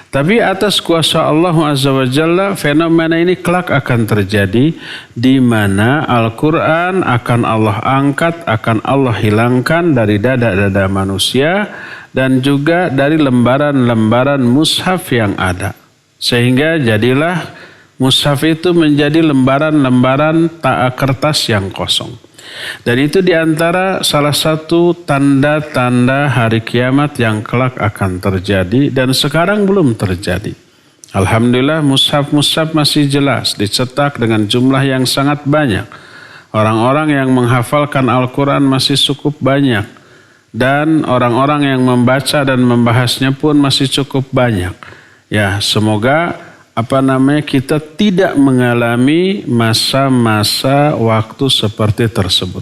Tapi atas kuasa Allah Azza wa Jalla fenomena ini kelak akan terjadi di mana Al-Quran akan Allah angkat, akan Allah hilangkan dari dada-dada manusia dan juga dari lembaran-lembaran mushaf yang ada. Sehingga jadilah mushaf itu menjadi lembaran-lembaran kertas yang kosong. Dan itu diantara salah satu tanda-tanda hari kiamat yang kelak akan terjadi dan sekarang belum terjadi. Alhamdulillah mushaf-mushaf masih jelas dicetak dengan jumlah yang sangat banyak. Orang-orang yang menghafalkan Al-Quran masih cukup banyak. Dan orang-orang yang membaca dan membahasnya pun masih cukup banyak. Ya, semoga kita tidak mengalami masa-masa waktu seperti tersebut.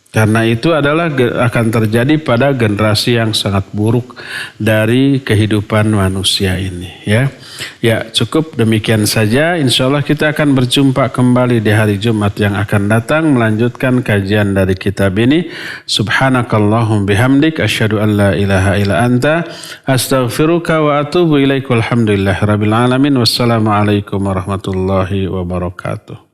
Karena itu adalah akan terjadi pada generasi yang sangat buruk dari kehidupan manusia ini. Ya, cukup demikian saja. Insya Allah kita akan berjumpa kembali di hari Jumat yang akan datang melanjutkan kajian dari kitab ini. Subhanakallahum bihamdik asyhadu an la ilaha illa anta astaghfiruka wa atubu ilaika. Alhamdulillahirabbil alamin. Wassalamualaikum warahmatullahi wabarakatuh.